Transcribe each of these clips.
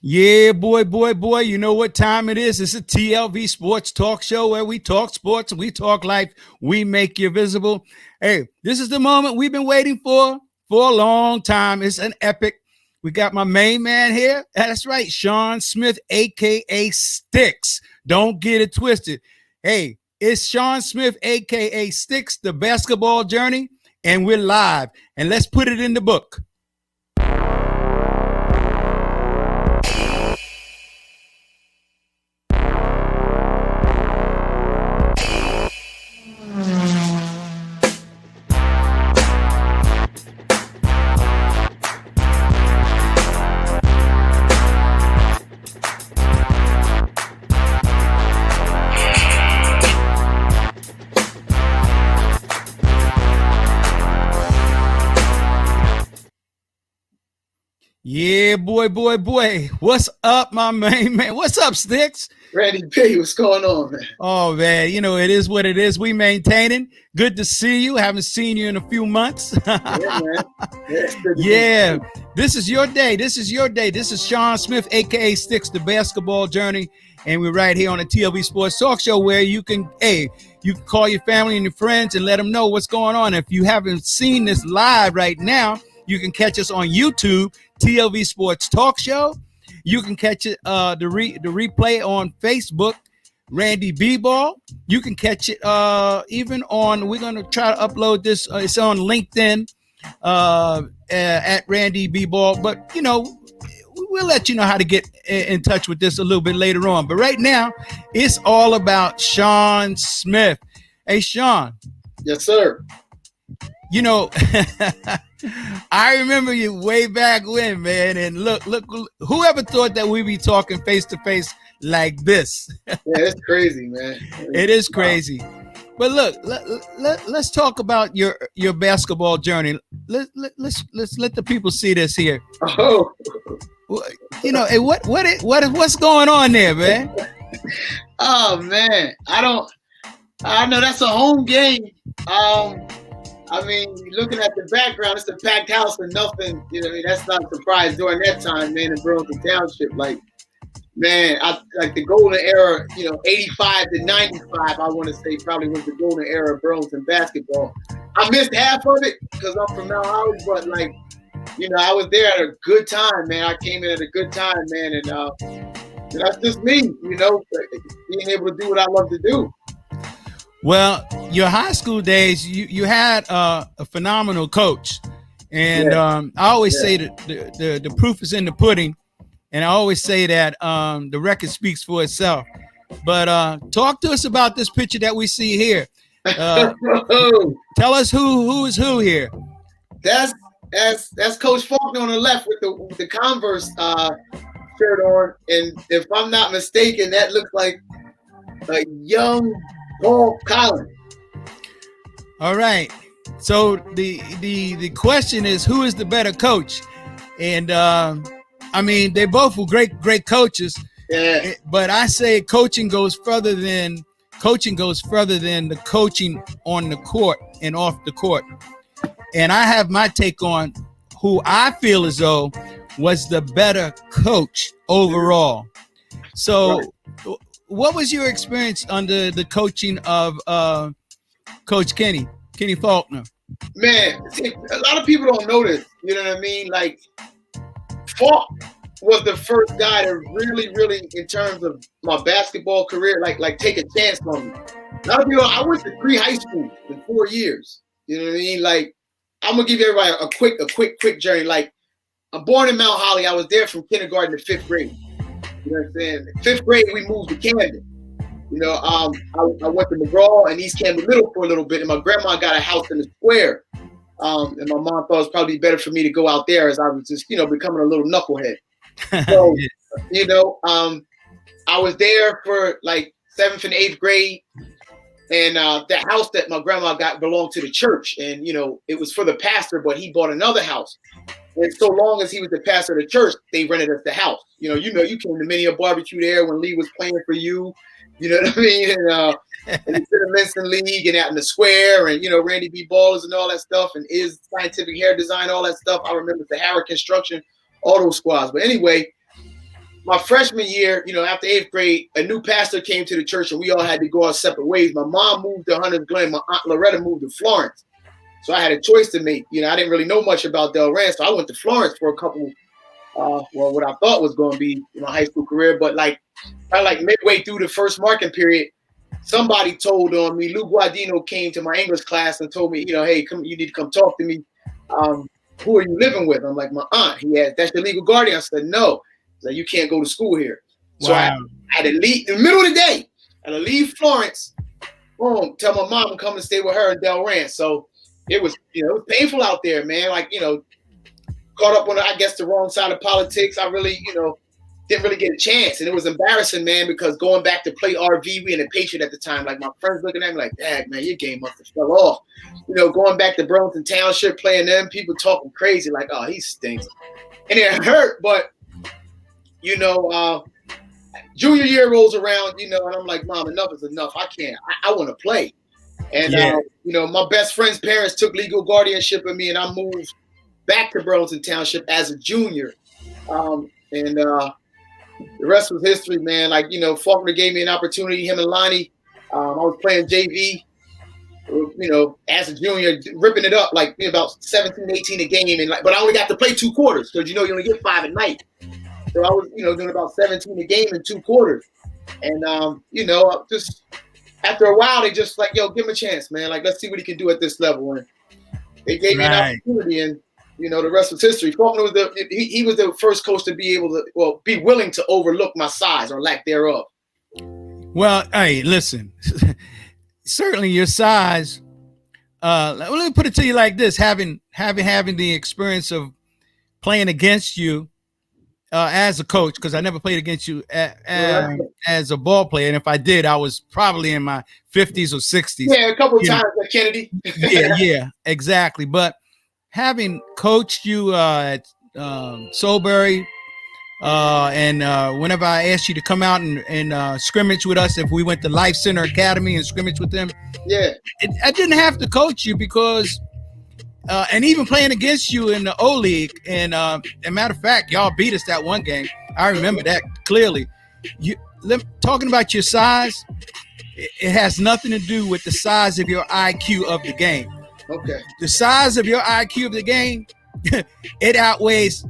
Yeah, boy. You know what time it is? It's a TLV Sports Talk Show where we talk sports, we talk life, we make you visible. Hey, this is the moment we've been waiting for a long time. It's an epic. We got my main man here. That's right, Sean Smith, aka Sticks. Don't get it twisted. Hey, it's Sean Smith, aka Sticks, the basketball journey, and we're live. And let's put it in the book. Yeah, boy. What's up, my main man? What's up, Sticks? Randy P, what's going on, man? Oh, man, you know, it is what it is. We maintaining. Good to see you. Haven't seen you in a few months. Yeah, man. Yeah, this is your day. This is your day. This is Sean Smith, a.k.a. Sticks, the basketball journey. And we're right here on the TLV Sports Talk Show where you can call your family and your friends and let them know what's going on. If you haven't seen this live right now, you can catch us on YouTube, TLV Sports Talk Show. You can catch it the replay on Facebook, Randy B-Ball. You can catch it even on, we're going to try to upload this. It's on LinkedIn at Randy B-Ball. But, you know, we'll let you know how to get in touch with this a little bit later on. But right now, it's all about Sean Smith. Hey, Sean. Yes, sir. You know, I remember you way back when, man. And look, whoever thought that we'd be talking face to face like this? Yeah, it's crazy, man. It is crazy. But look, let's talk about your basketball journey. Let's let the people see this here. Oh, you know, what's going on there, man? Oh man, I know that's a home game. I mean, looking at the background, it's a packed house and nothing. You know, I mean, that's not a surprise during that time, man. In Burlington Township, like, man, like the golden era. You know, 85 to 95. I want to say probably was the golden era of Burlington basketball. I missed half of it because I'm from Mount Holly, but like, you know, I was there at a good time, man. I came in at a good time, man, and that's just me. You know, being able to do what I love to do. Well, your high school days, you had a phenomenal coach, and I always say that the proof is in the pudding, and I always say that the record speaks for itself. But talk to us about this picture that we see here. Tell us who is who here. That's Coach Faulkner on the left with the Converse shirt on, and if I'm not mistaken, that looks like a young Paul Collins. All right. So the question is, who is the better coach? And I mean, they both were great coaches. Yeah. But I say coaching goes further than the coaching on the court and off the court. And I have my take on who I feel as though was the better coach overall. So what was your experience under the coaching of Coach Kenny Faulkner? Man, see, a lot of people don't know this. You know what I mean? Like, Faulk was the first guy to really, in terms of my basketball career, like take a chance on me. A lot of people, I went to 3 high schools in 4 years. You know what I mean? Like, I'm gonna give everybody a quick journey. Like, I'm born in Mount Holly. I was there from kindergarten to 5th grade. You know what I'm saying? 5th grade, we moved to Camden. You know, I went to McGraw and East Camden Middle for a little bit, and my grandma got a house in the square. And my mom thought it was probably better for me to go out there as I was just, you know, becoming a little knucklehead. So, you know, I was there for like 7th and 8th grade. And the house that my grandma got belonged to the church. And, you know, it was for the pastor, but he bought another house. And so long as he was the pastor of the church, they rented us the house. You came to many a barbecue there when Lee was playing for you. You know what I mean? And the Cinnamon League and out in the square and, you know, Randy B. Ballers and all that stuff and Is Scientific Hair Design, all that stuff. I remember Sahara Construction, all those squads. But anyway, my freshman year, after 8th grade, a new pastor came to the church and we all had to go our separate ways. My mom moved to Hunters Glen. My aunt Loretta moved to Florence. So I had a choice to make. I didn't really know much about Delran. So I went to Florence for a couple, what I thought was going to be my high school career. But like midway through the first marking period, somebody told on me. Lou Guadino came to my English class and told me, hey, come, you need to come talk to me. Who are you living with? I'm like, my aunt. He asked, that's your legal guardian? I said, no. He's like, you can't go to school here. So I had to leave in the middle of the day. I had to leave Florence, boom, tell my mom to come and stay with her in Delran. So it was, it was painful out there, man. Like, caught up on, I guess, the wrong side of politics. I really, didn't really get a chance. And it was embarrassing, man, because going back to play RV, we in a Patriot at the time, like my friends looking at me like, dang, man, your game must have fell off. Going back to Burlington Township, playing them, people talking crazy like, oh, he stinks. And it hurt, but, junior year rolls around, and I'm like, Mom, enough is enough. I can't. I want to play. And, my best friend's parents took legal guardianship of me, and I moved back to Burlington Township as a junior. The rest was history, man. Like, Faulkner gave me an opportunity, him and Lonnie. I was playing JV, as a junior, ripping it up, like about 17, 18 a game. But I only got to play 2 quarters because, you only get 5 at night. So I was, doing about 17 a game in 2 quarters. And, just after a while, they just like, yo, give him a chance, man. Like, let's see what he can do at this level. And they gave me an opportunity, and, the rest was history. Faulkner was he was the first coach to be able to, be willing to overlook my size or lack thereof. Well, hey, listen, certainly your size, let me put it to you like this, having the experience of playing against you, as a coach, because I never played against you as a ball player. And if I did, I was probably in my 50s or 60s. Yeah, a couple of times at Kennedy. yeah, exactly. But having coached you at Solebury, and whenever I asked you to come out and scrimmage with us, if we went to Life Center Academy and scrimmage with them, I didn't have to coach you because and even playing against you in the O League, and as a matter of fact, y'all beat us that one game. I remember that clearly. Talking about your size, it has nothing to do with the size of your IQ of the game. Okay. The size of your IQ of the game, it outweighs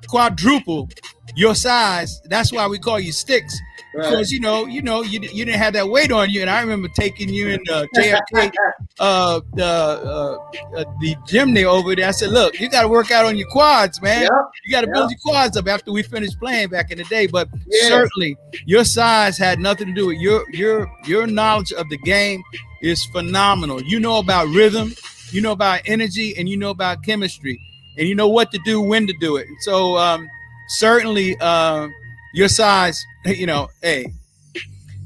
quadruple your size. That's why we call you Sticks. Right. Because you didn't have that weight on you, and I remember taking you in JFK, the gym there over there. I said, "Look, you got to work out on your quads, man. Yep. You got to build your quads up after we finished playing back in the day." But certainly, your size had nothing to do with your knowledge of the game is phenomenal. You know about rhythm, you know about energy, and you know about chemistry, and you know what to do, when to do it. So certainly. Your size, hey,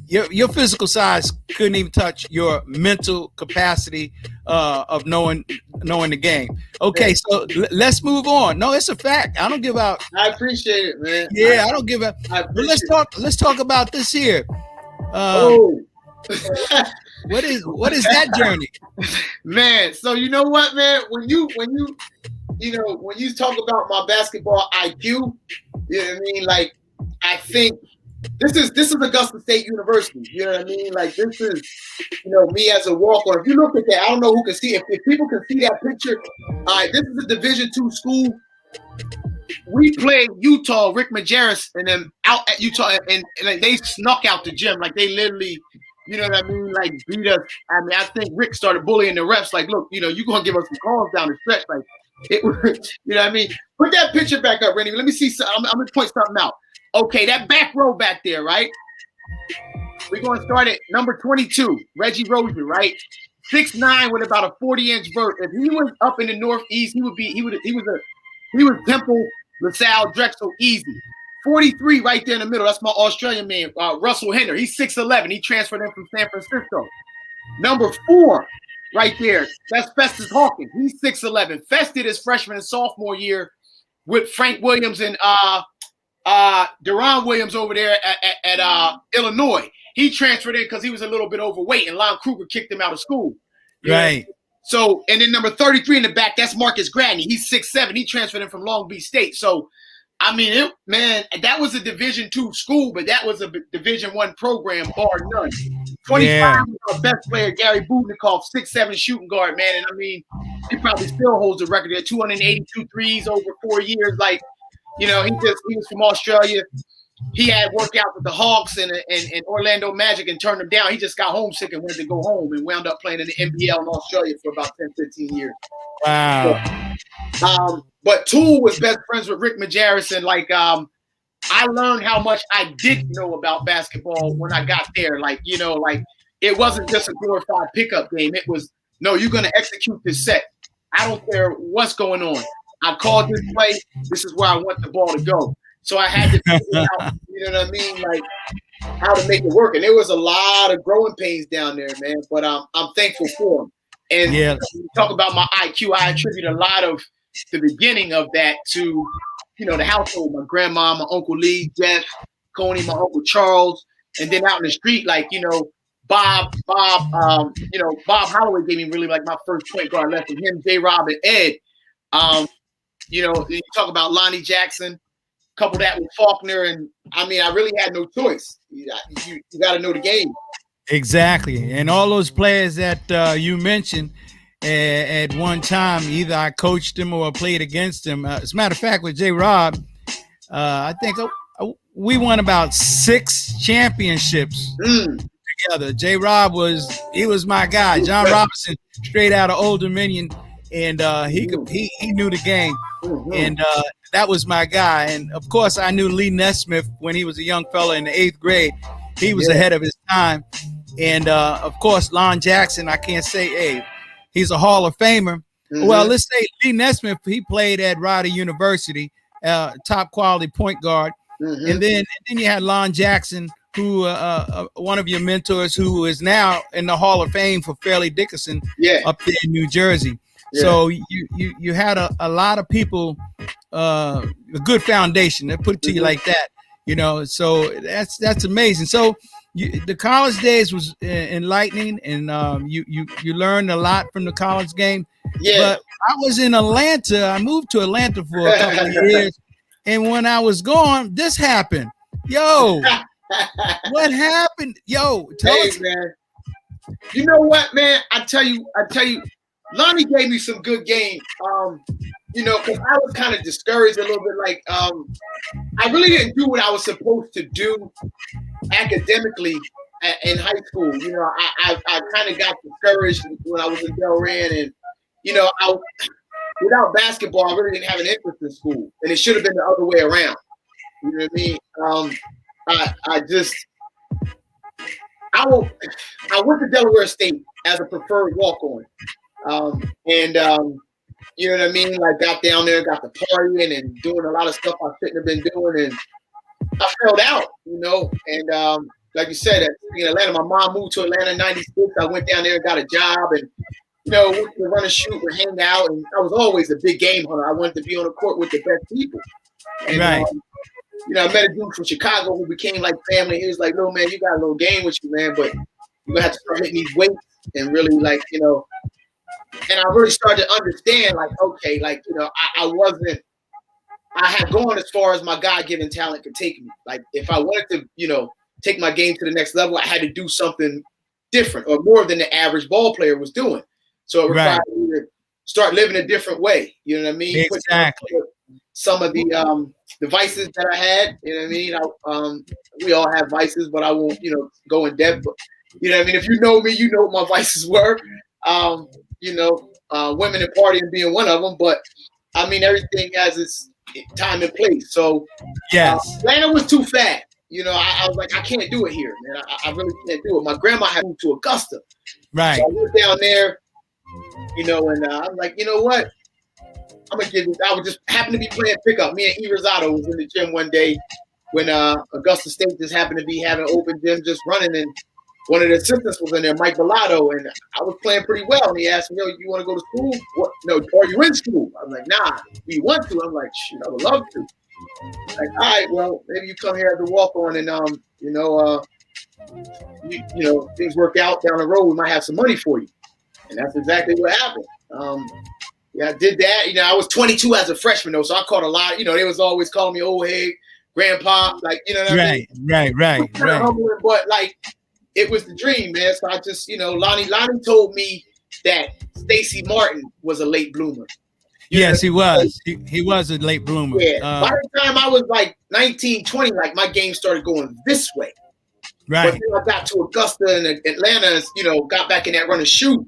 your physical size couldn't even touch your mental capacity of knowing the game. Okay, so let's move on. No, it's a fact. I don't give out. I appreciate it, man. Yeah, I don't give up. But let's talk about this here. What is that journey, man? So you know what, man? When you talk about my basketball IQ, you know what I mean? Like, I think this is Augusta State University. You know what I mean? Like, this is, me as a walk-on. If you look at that, I don't know who can see it. If people can see that picture, this is a Division II school. We played Utah, Rick Majerus, and them out at Utah, and like, they snuck out the gym. Like, they literally, you know what I mean? Like, beat us. I mean, I think Rick started bullying the refs. Like, look, you're going to give us some calls down the stretch. Like, you know what I mean? Put that picture back up, Randy. Let me see. I'm going to point something out. Okay, that back row back there, right? We're going to start at number 22, Reggie Rozier, right? 6'9" with about a 40-inch vert. If he was up in the Northeast, he was Temple, LaSalle, Drexel, easy. 43 right there in the middle. That's my Australian man, Russell Henner. He's 6'11". He transferred in from San Francisco. Number 4 right there, that's Festus Hawkins. He's 6'11". Fest did his freshman and sophomore year with Frank Williams and Deron Williams over there at Illinois. He transferred in because he was a little bit overweight, and Lon Kruger kicked him out of school. Right. So, and then number 33 in the back, that's Marcus Gradney. He's 6'7". He transferred in from Long Beach State. So, I mean, man, that was a Division II school, but that was a Division I program, bar none. 25 Yeah. was our best player, Gary Budnikov, 6'7" shooting guard, man. And I mean, he probably still holds the record at 282 threes over 4 years. Like, he was from Australia. He had workouts with the Hawks and Orlando Magic and turned them down. He just got homesick and wanted to go home and wound up playing in the NBL in Australia for about 10, 15 years. Wow. But Toole was best friends with Rick Majerus, and I learned how much I didn't know about basketball when I got there. It wasn't just a glorified pickup game. It was, no, you're going to execute this set. I don't care what's going on. I called this play. This is where I want the ball to go. So I had to figure out, you know what I mean, like how to make it work. And there was a lot of growing pains down there, man. But I'm thankful for them. And when you talk about my IQ, I attribute a lot of the beginning of that to, the household, my grandma, my Uncle Lee, Jeff, Coney, my Uncle Charles, and then out in the street, Bob Holloway gave me really like my first point guard left from him, J. Rob and Ed. You talk about Lonnie Jackson, couple that with Faulkner, and I mean, I really had no choice. You got to know the game. Exactly, and all those players that you mentioned at one time, either I coached them or played against them. As a matter of fact, with J. Rob, I think we won about 6 championships together. J. Rob was my guy. John Robinson, straight out of Old Dominion, and he knew the game, and that was my guy. And of course, I knew Lee Nesmith when he was a young fella in the 8th grade. He was ahead of his time, and of course, Lon Jackson. I can't say, hey, he's a Hall of Famer. Well, let's say Lee Nesmith. He played at Rider University, top quality point guard, and then you had Lon Jackson, who one of your mentors, who is now in the Hall of Fame for Fairleigh Dickinson up there in New Jersey. Yeah. So you had a lot of people, a good foundation. They put it to you like that, So that's amazing. So the college days was enlightening, and you learned a lot from the college game. Yeah. But I was in Atlanta. I moved to Atlanta for a couple of years, and when I was gone, this happened. Yo, what happened? Yo, tell us, man. You know what, man? I tell you. Lonnie gave me some good game, because I was kind of discouraged a little bit. I really didn't do what I was supposed to do academically in high school. I kind of got discouraged when I was in Delran, and without basketball, I really didn't have an interest in school, and it should have been the other way around. You know what I mean? I went to Delaware State as a preferred walk-on. You know what I mean? Got down there, got to partying and doing a lot of stuff I shouldn't have been doing, and I fell out, and like you said, in Atlanta, my mom moved to Atlanta in '96. I went down there and got a job, and went to run a shoot and hang out, and I was always a big game hunter. I wanted to be on the court with the best people. And right. I met a dude from Chicago who became like family. He was like, "No, man, you got a little game with you, man, but you're gonna have to start hitting these weights and really And I really started to understand, okay, I had gone as far as my God-given talent could take me. If I wanted to, take my game to the next level, I had to do something different or more than the average ball player was doing. So it required me to start living a different way. You know what I mean? Exactly. Some of the vices that I had, you know what I mean? We all have vices, but I won't, go in depth. But, you know what I mean? If you know me, you know what my vices were. Women and partying being one of them, but I mean, everything has its time and place. So yes, Atlanta was too fast. I was like, I can't do it here, man. I really can't do it. My grandma had moved to Augusta. Right. So I went down there, and I'm like, you know what? I'm going to give this. I would just happen to be playing pickup. Me and E. Rosado was in the gym one day when Augusta State just happened to be having an open gym just running, and one of the assistants was in there, Mike Bellotto, and I was playing pretty well. And he asked me, you want to go to school? What? No, are you in school? I'm like, nah. Do you want to? I'm like, shoot, I would love to. Like, all right, well, maybe you come here as a walk-on, and things work out down the road. We might have some money for you, and that's exactly what happened. Yeah, I did that. You know, I was 22 as a freshman though, so I caught a lot. You know, they was always calling me old head, grandpa, like, you know what I mean? Right. But like, it was the dream, man. So I just, you know, Lonnie told me that Stacey Martin was a late bloomer. Yes, he was. He was a late bloomer. Yeah. By the time I was like 19, 20, like my game started going this way. Right. But then I got to Augusta and Atlanta, you know, got back in that run and shoot.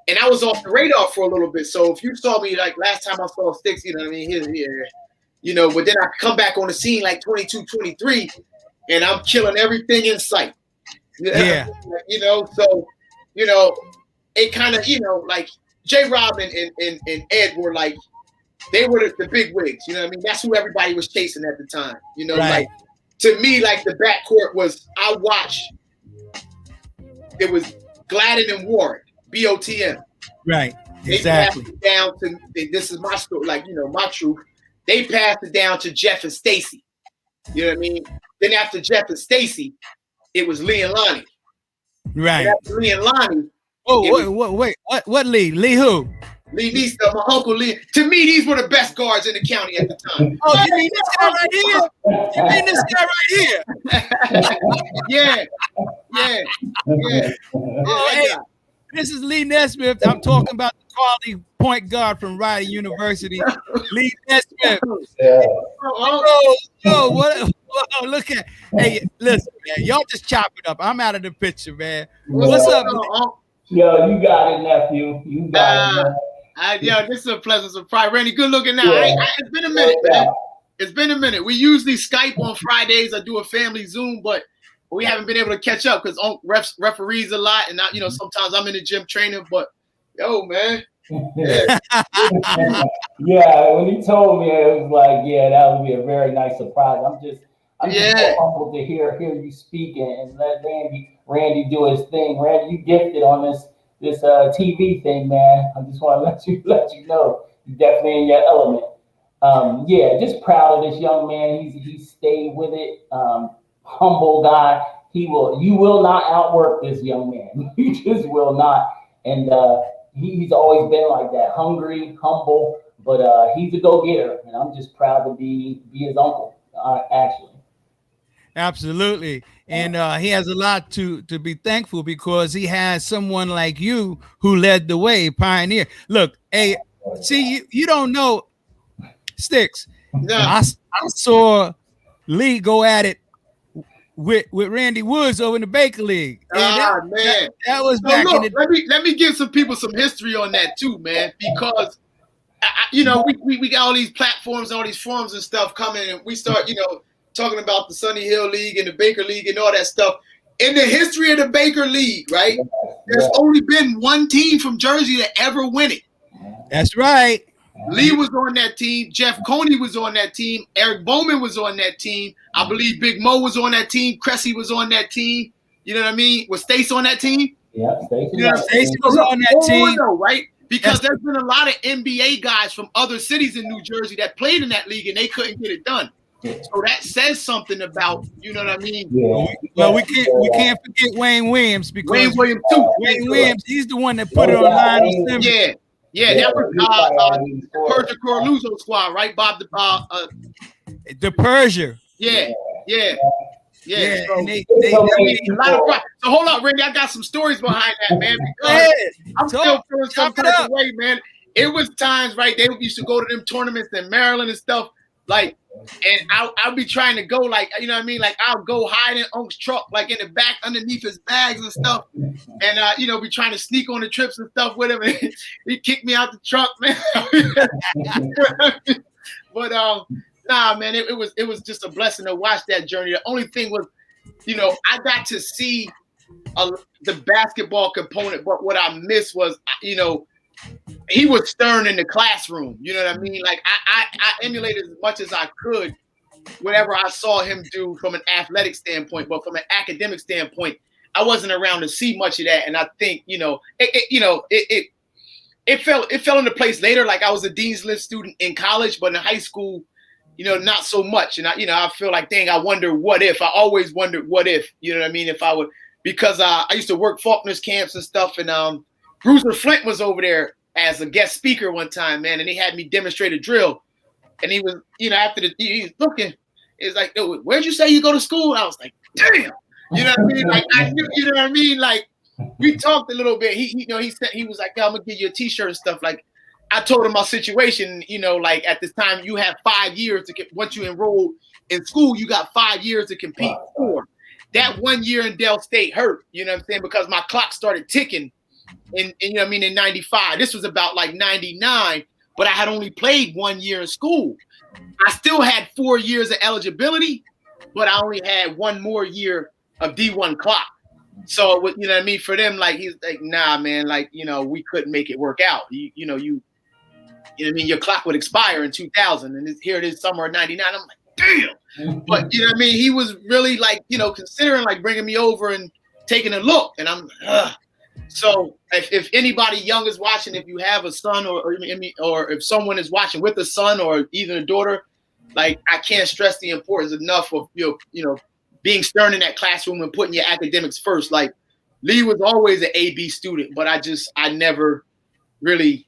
And I was off the radar for a little bit. So if you saw me like last time I saw Sticks, you know what I mean? Here, you know, but then I come back on the scene like 22, 23, and I'm killing everything in sight. Yeah. You know, so, you know, it kind of, you know, like J-Rob and Ed were like, they were the big wigs, you know what I mean? That's who everybody was chasing at the time. You know, like to me, like the backcourt was, I watched, it was Gladden and Warren, BOTM. Right. They Exactly. passed it down to, this is my story, like, you know, my truth. They passed it down to Jeff and Stacy. You know what I mean? Then after Jeff and Stacy, it was Lee and Lonnie. Right. And after Lee and Lonnie. Wait. What Lee? Lee who? Lee Nista, my uncle Lee. To me, these were the best guards in the county at the time. Oh, you mean this guy right here? You mean this guy right here? Yeah. Oh, hey, this is Lee Nesmith. I'm talking about the quality point guard from Rider University. Lee Nesmith. Oh, look at. Hey, listen, man. Y'all just chop it up. I'm out of the picture, man. What's up, man? Yo, you got it, nephew. You got it, man. Yo, this is a pleasant surprise. Randy, good looking now. It's been a minute, man. It's been a minute. We usually Skype on Fridays. I do a family Zoom, but we haven't been able to catch up because referees a lot, and you know, sometimes I'm in the gym training. But yo, man. Yeah. Yeah, when he told me, it was like, yeah, that would be a very nice surprise. I'm just so humbled to hear you speak and let Randy do his thing. Randy, you gifted on this TV thing, man. I just want to let you know you're definitely in your element. Yeah, just proud of this young man. He stayed with it. Humble guy. You will not outwork this young man. You just will not. And he's always been like that, hungry, humble, but he's a go-getter, and I'm just proud to be his uncle, actually. Absolutely. And he has a lot to be thankful because he has someone like you who led the way, pioneer. Look, hey, see, you don't know, Sticks. No. I saw Lee go at it with Randy Woods over in the Baker League. Man. That was back in the. Let me give some people some history on that too, man, because you know, we got all these platforms, all these forums and stuff coming, and we start, you know, talking about the Sunny Hill League and the Baker League and all that stuff. In the history of the Baker League, right? There's only been one team from Jersey to ever win it. That's right. Lee was on that team. Jeff Coney was on that team. Eric Bowman was on that team. I believe Big Mo was on that team. Cressy was on that team. You know what I mean? Was Stace on that team? Yeah, Stacy. You know, Stacy was on that team. Right? Because there's been a lot of NBA guys from other cities in New Jersey that played in that league and they couldn't get it done. So that says something about, you know what I mean? Yeah. Well, we can't forget Wayne Williams because Wayne Williams too. Wayne Williams, he's the one that put it on Lionel Simmons. Yeah, that was Persia Corluzzo squad, right? Bob the Persia. Yeah. So, And they a lot of pride. So hold on, Randy. I got some stories behind that, man. I'm still feeling some type of way, man. It was times, right? They used to go to them tournaments in Maryland and stuff. Like, and I'll be trying to go, like, you know what I mean? Like, I'll go hide in Unc's truck, like in the back underneath his bags and stuff. And, you know, be trying to sneak on the trips and stuff with him. And he kicked me out the truck, man. But, nah, man, it was just a blessing to watch that journey. The only thing was, you know, I got to see the basketball component, but what I missed was, you know, he was stern in the classroom. You know what I mean? Like I emulated as much as I could whatever I saw him do from an athletic standpoint, but from an academic standpoint, I wasn't around to see much of that. And I think, you know, it fell into place later. Like I was a Dean's List student in college, but in high school, you know, not so much. And I feel like, dang, I wonder what if. I always wondered what if, you know what I mean? If I would, because I used to work Faulkner's camps and stuff, and Bruiser Flint was over there as a guest speaker one time, man, and he had me demonstrate a drill. And he was, after he was looking, it's like, "Yo, where'd you say you go to school?" I was like, "Damn," you know what I mean? Like I knew, you know what I mean? Like we talked a little bit. He said he was like, "Yo, I'm gonna give you a T-shirt and stuff." Like I told him my situation. Like at this time, you have 5 years to get. Once you enroll in school, you got 5 years to compete for. That 1 year in Dell State hurt. You know what I'm saying? Because my clock started ticking. In in 95. This was about like 99, but I had only played 1 year in school. I still had 4 years of eligibility, but I only had 1 more year of D1 clock. So you know what I mean? For them, like he's like, "Nah, man, like, we couldn't make it work out. You know what I mean? Your clock would expire in 2000, and here it is summer of 99. I'm like, damn. But you know what I mean? He was really like, considering like bringing me over and taking a look, and I'm So if anybody young is watching, if you have a son or if someone is watching with a son or even a daughter, like I can't stress the importance enough of being stern in that classroom and putting your academics first. Like Lee was always an A/B student, but I never really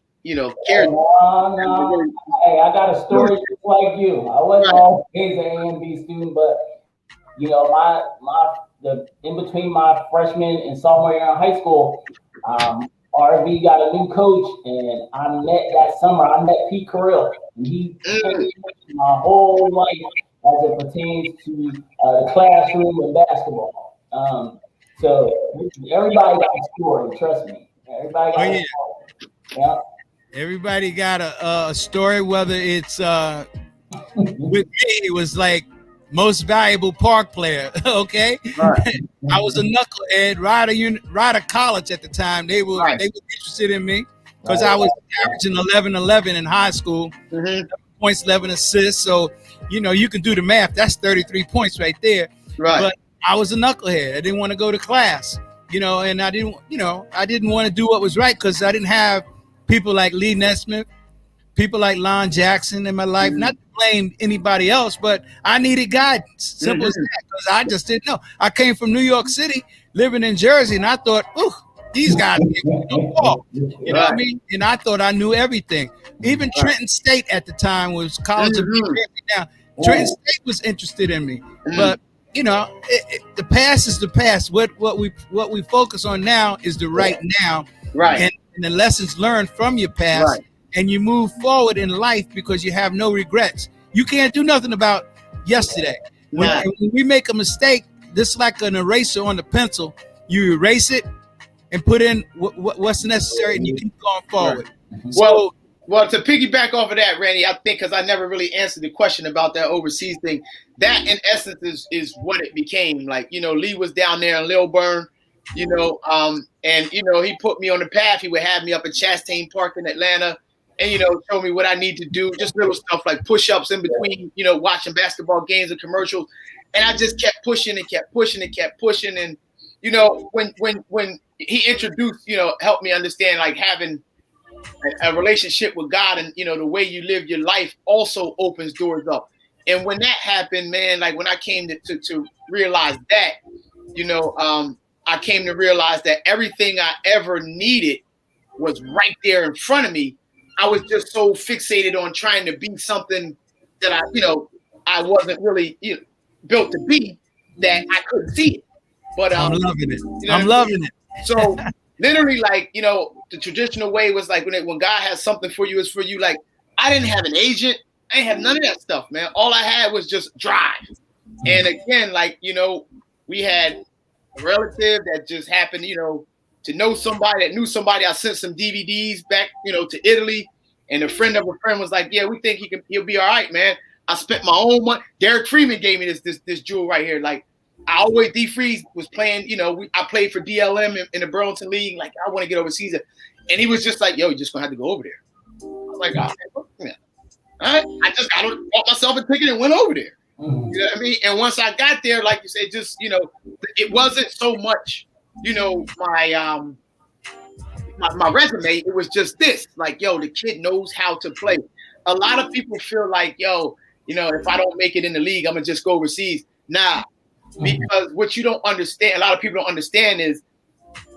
cared. No. Hey, I got a story just like you. I wasn't always an A and B student, but in between my freshman and sophomore year in high school, RV got a new coach, and I met Pete Carrill, and he changed my whole life as it pertains to the classroom and basketball. So everybody got a story, trust me. Everybody got a story. Yeah. Everybody got a story, whether it's with me, it was like most valuable park player. Okay. Right. I was a knucklehead, right out of college at the time. They were interested in me because I was averaging 11 in high school, 11 points, 11 assists. So, you can do the math. That's 33 points right there. Right. But I was a knucklehead. I didn't want to go to class, and I didn't want to do what was right because I didn't have people like Lee Nesmith, people like Lon Jackson in my life. Not to blame anybody else, but I needed guidance. Simple as that, because I just didn't know. I came from New York City, living in Jersey, and I thought, these guys don't ball. You know what I mean? And I thought I knew everything. Even Trenton State at the time was college of now. Trenton State was interested in me, but the past is the past. What we focus on now is the right now, right? And the lessons learned from your past. Right. And you move forward in life because you have no regrets. You can't do nothing about yesterday. When we make a mistake, just like an eraser on the pencil, you erase it and put in what's necessary, and you keep going forward. Right. So, well, to piggyback off of that, Randy, I think because I never really answered the question about that overseas thing, that in essence is what it became. Like, Lee was down there in Lilburn, and he put me on the path. He would have me up at Chastain Park in Atlanta. And, show me what I need to do, just little stuff like push-ups in between, watching basketball games and commercials. And I just kept pushing and kept pushing and kept pushing. And, when he introduced, helped me understand, like having a relationship with God and, the way you live your life also opens doors up. And when that happened, man, like when I came to realize that, I came to realize that everything I ever needed was right there in front of me. I was just so fixated on trying to be something that I wasn't really built to be that I couldn't see it. But I'm loving it. I'm loving it. So literally, like, the traditional way was like when God has something for you, it's for you. Like I didn't have an agent. I didn't have none of that stuff, man. All I had was just drive. And again, like, we had a relative that just happened, to know somebody that knew somebody. I sent some DVDs back, to Italy, and a friend of a friend was like, "Yeah, we think he'll be all right, man." I spent my own money. Derek Freeman gave me this jewel right here. Like I always, D Freeze was playing. I played for DLM in the Burlington League. Like I want to get overseas, and he was just like, "Yo, you're just gonna have to go over there." I was like, "Oh, yeah. All right." I bought myself a ticket and went over there. You know what I mean? And once I got there, like you said, just it wasn't so much. My resume, it was just this, like, yo, the kid knows how to play. A lot of people feel like, yo, if I don't make it in the league, I'm gonna just go overseas. Nah, because what you don't understand, a lot of people don't understand is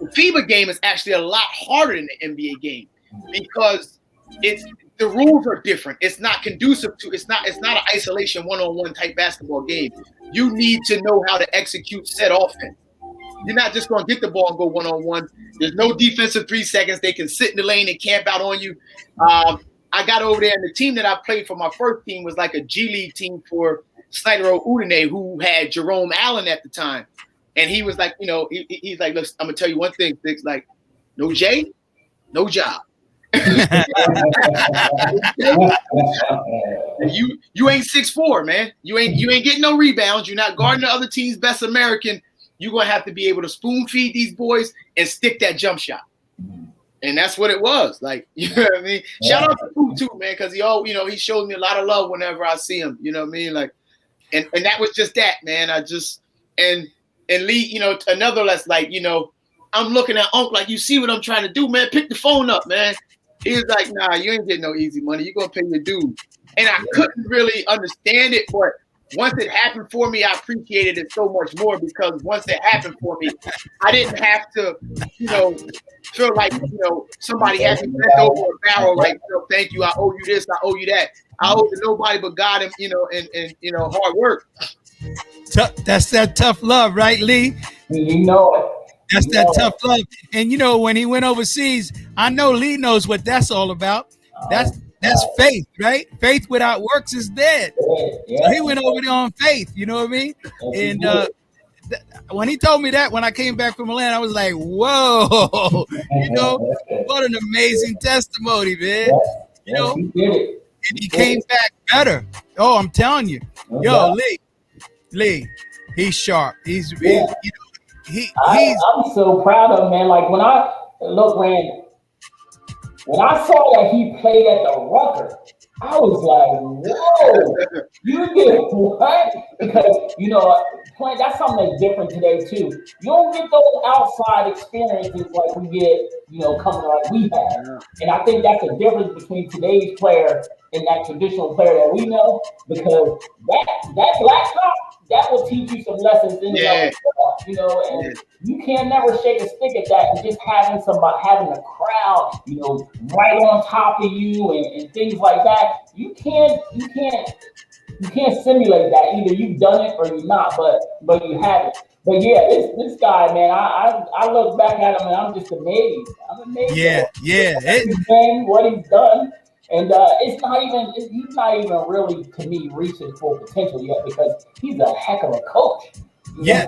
the FIBA game is actually a lot harder than the NBA game. because the rules are different. It's not conducive to. It's not an isolation one-on-one type basketball game. You need to know how to execute said offense. You're not just going to get the ball and go one-on-one. There's no defensive 3 seconds. They can sit in the lane and camp out on you. I got over there, and the team that I played for, my first team, was like a G League team for Snyder Udine, who had Jerome Allen at the time. And he was like, he's like, look, I'm going to tell you one thing. It's like, no Jay, no job. You ain't 6'4", man. You ain't getting no rebounds. You're not guarding the other team's best American. You're gonna have to be able to spoon feed these boys and stick that jump shot. And that's what it was. Like, you know what I mean? Shout out to Pooh too, man, because he shows me a lot of love whenever I see him. You know what I mean? Like, and that was just that, man. And Lee, another less like, I'm looking at Unc like, you see what I'm trying to do, man? Pick the phone up, man. He was like, nah, you ain't getting no easy money. You're gonna pay your dues. And I couldn't really understand it, but once it happened for me, I appreciated it so much more, because once it happened for me, I didn't have to, feel like, somebody has me bent over a barrel, like, thank you, I owe you this, I owe you that. I owe to nobody but God and hard work. That's that tough love, right, Lee? You know it. That's that tough love. And when he went overseas, I know Lee knows what that's all about. That's faith, right? Faith without works is dead. Yeah. So he went over there on faith, you know what I mean? And when he told me that, when I came back from Atlanta, I was like, whoa, what an amazing testimony, man. He did it. And he came back better. Oh, I'm telling you. Lee, he's sharp. I'm so proud of him, man. Like, when I saw that he played at the Rucker, I was like, whoa, you did what? Because, playing, that's something that's different today, too. You don't get those outside experiences like we get, coming like we have. And I think that's the difference between today's player and that traditional player that we know, because that black top, that will teach you some lessons in and you can never shake a stick at that, and just having a crowd, right on top of you and things like that. You can't simulate that. Either you've done it or you're not, but you haven't. But yeah, this guy, man, I look back at him and I'm just amazed. I'm amazed. What he's done. And he's not even really, to me, reaching full potential yet, because he's a heck of a coach. Yeah,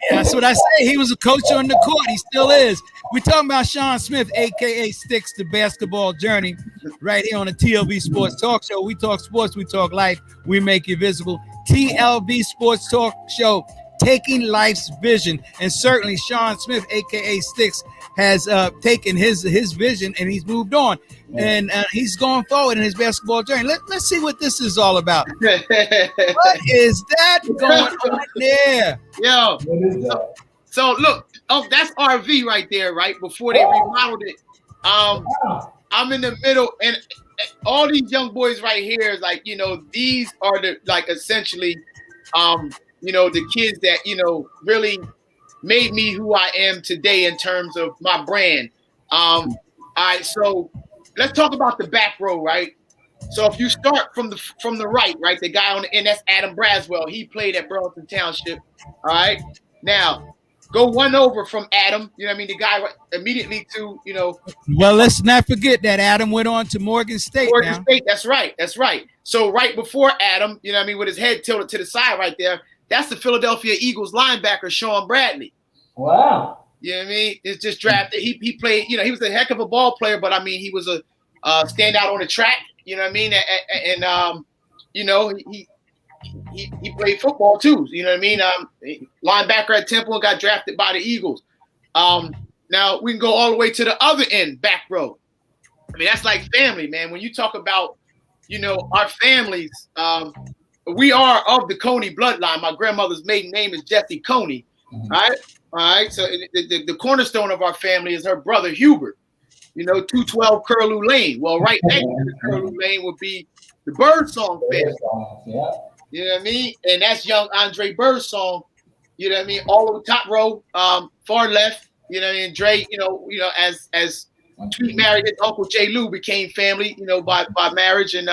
that's what I say. He was a coach on the court. He still is. We're talking about Sean Smith, a.k.a. Sticks, the basketball journey, right here on the TLB Sports Talk Show. We talk sports, we talk life, we make you visible. TLB Sports Talk Show, taking life's vision. And certainly Sean Smith, a.k.a. Sticks, has taken his vision and he's moved on. And he's going forward in his basketball journey. Let's see what this is all about. What is that going on there? Yo, so look, that's RV right there, right? Before they remodeled it. I'm in the middle, and all these young boys right here is like, these are essentially, the kids that, really made me who I am today in terms of my brand. All right, so let's talk about the back row, right? So if you start from the right, the guy on the end, that's Adam Braswell. He played at Burlington Township. All right. Now, go one over from Adam. The guy immediately to, Well, let's not forget that Adam went on to Morgan State. State, that's right. So right before Adam, with his head tilted to the side right there, that's the Philadelphia Eagles linebacker, Sean Bradley. Wow. You know what I mean? It's just drafted. He played, he was a heck of a ball player, but he was a standout on the track. You know what I mean? And he played football too. You know what I mean? Linebacker at Temple and got drafted by the Eagles. Now we can go all the way to the other end, back row. I mean, that's like family, man. When you talk about, our families, we are of the Coney bloodline. My grandmother's maiden name is Jessie Coney. Mm-hmm. All right. So the cornerstone of our family is her brother Hubert. 212 Curlew Lane. Well, right next to Curlew Lane would be the Birdsong family. Yeah. You know what I mean? And that's young Andre Birdsong. You know what I mean? All over the top row, far left. You know what I mean? Dre. As Tweet married his uncle J. Lou, became family, by marriage, and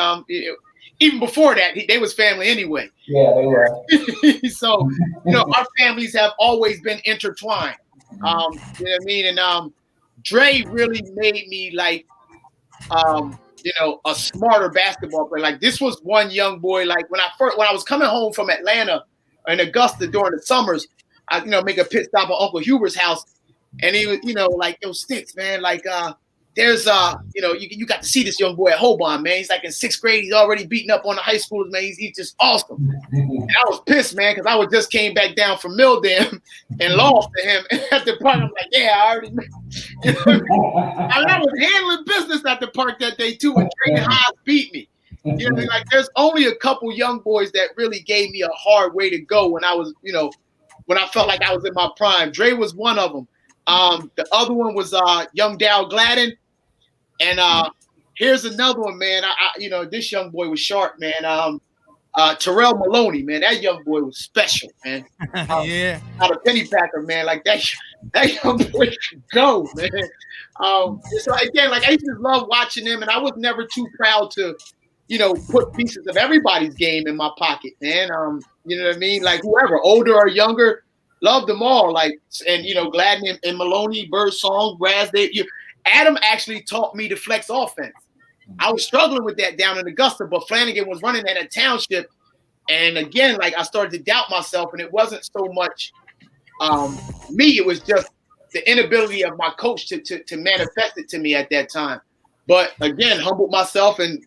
even before that, they was family anyway. Yeah, they were. So, our families have always been intertwined. You know what I mean? And Dre really made me like, a smarter basketball player. Like, this was one young boy. Like, when I was coming home from Atlanta in Augusta during the summers, I make a pit stop at Uncle Hubert's house, and he was, like, yo, Sticks, man, like, there's you got to see this young boy at Hobon, man. He's like in 6th grade. He's already beating up on the high schoolers, man. He's just awesome. And I was pissed, man, because I just came back down from Milldam and lost to him. And at the park, I'm like, yeah, I already. I was handling business at the park that day too, and Dre and Haas beat me. Like, there's only a couple young boys that really gave me a hard way to go when I was, when I felt like I was in my prime. Dre was one of them. The other one was young Dow Gladden. And here's another one, man. This young boy was sharp, man. Terrell Maloney, man. That young boy was special, man. Yeah. Out of Pennypacker, man. Like, that young boy could go, man. So again, like, I used to love watching him, and I was never too proud to, put pieces of everybody's game in my pocket, man. You know what I mean? Like, whoever, older or younger, loved them all. Like, and Gladden and Maloney, Birdsong, Braz, Adam actually taught me to flex offense. I was struggling with that down in Augusta, but Flanagan was running that at Township. And again, like, I started to doubt myself, and it wasn't so much me. It was just the inability of my coach to manifest it to me at that time. But again, humbled myself and,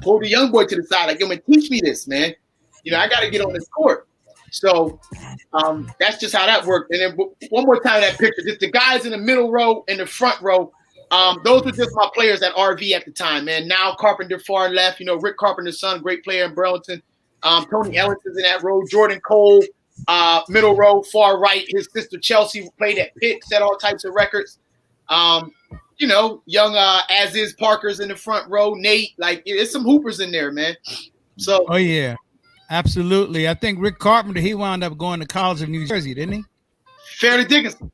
pulled the young boy to the side. Like, yo, man, teach me this, man. I got to get on this court. So that's just how that worked. And then one more time, that picture, just the guys in the middle row and the front row, those were just my players at RV at the time, man. Now Carpenter far left, Rick Carpenter's son, great player in Burlington. Tony Ellis is in that row. Jordan Cole, middle row, far right. His sister Chelsea played at Pitt, set all types of records. Young As-Is Parker's in the front row. Nate, like, there's some hoopers in there, man. So. Oh, yeah. Absolutely. I think Rick Carpenter, he wound up going to College of New Jersey, didn't he? Fairleigh Dickinson.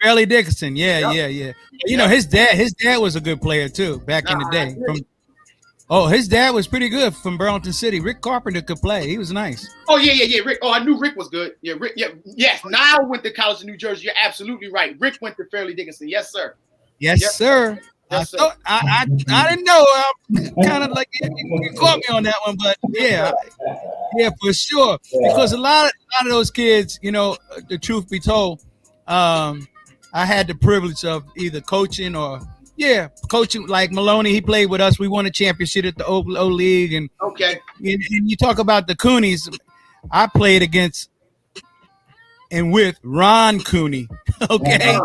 Fairleigh Dickinson. Yeah. His dad was a good player too back in the day. His dad was pretty good from Burlington City. Rick Carpenter could play. He was nice. Oh, yeah. Rick. Oh, I knew Rick was good. Yeah, Rick. Yeah. Yes. Niall went to College of New Jersey. You're absolutely right. Rick went to Fairleigh Dickinson. Yes, sir. Yes, sir. I didn't know. Kind of like you caught me on that one, but yeah, for sure. Because a lot of those kids, the truth be told, I had the privilege of either coaching or coaching. Like Maloney, he played with us. We won a championship at the O League, and okay. And you talk about the Coonies. I played against and with Ron Cooney. Okay.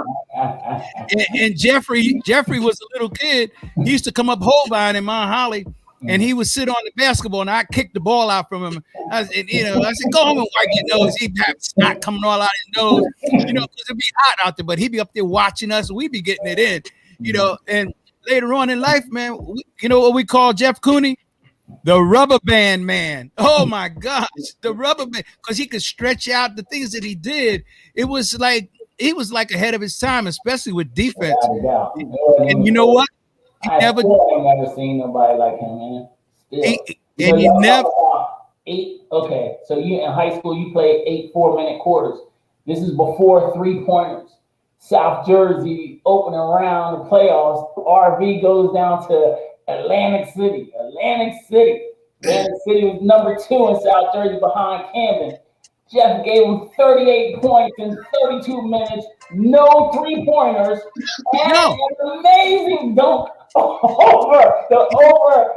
And Jeffrey was a little kid. He used to come up Holbein in Mount Holly, and he would sit on the basketball, and I kicked the ball out from him. I said, go home and wipe your nose. He'd have snot coming all out his nose, because it'd be hot out there, but he'd be up there watching us, and we'd be getting it in, And later on in life, man, what we call Jeff Cooney? The rubber band man. Oh my gosh, the rubber band, because he could stretch out the things that he did. It was like he was like ahead of his time, especially with defense. And you know what? I've never seen nobody like him, man. Okay, so you in high school you played 8 4-minute quarters. This is before 3-pointers. South Jersey opening round the playoffs. RV goes down to Atlantic City. Atlantic City was number 2 in South Jersey behind Camden. Jeff gave him 38 points in 32 minutes, no 3-pointers, and an amazing dunk over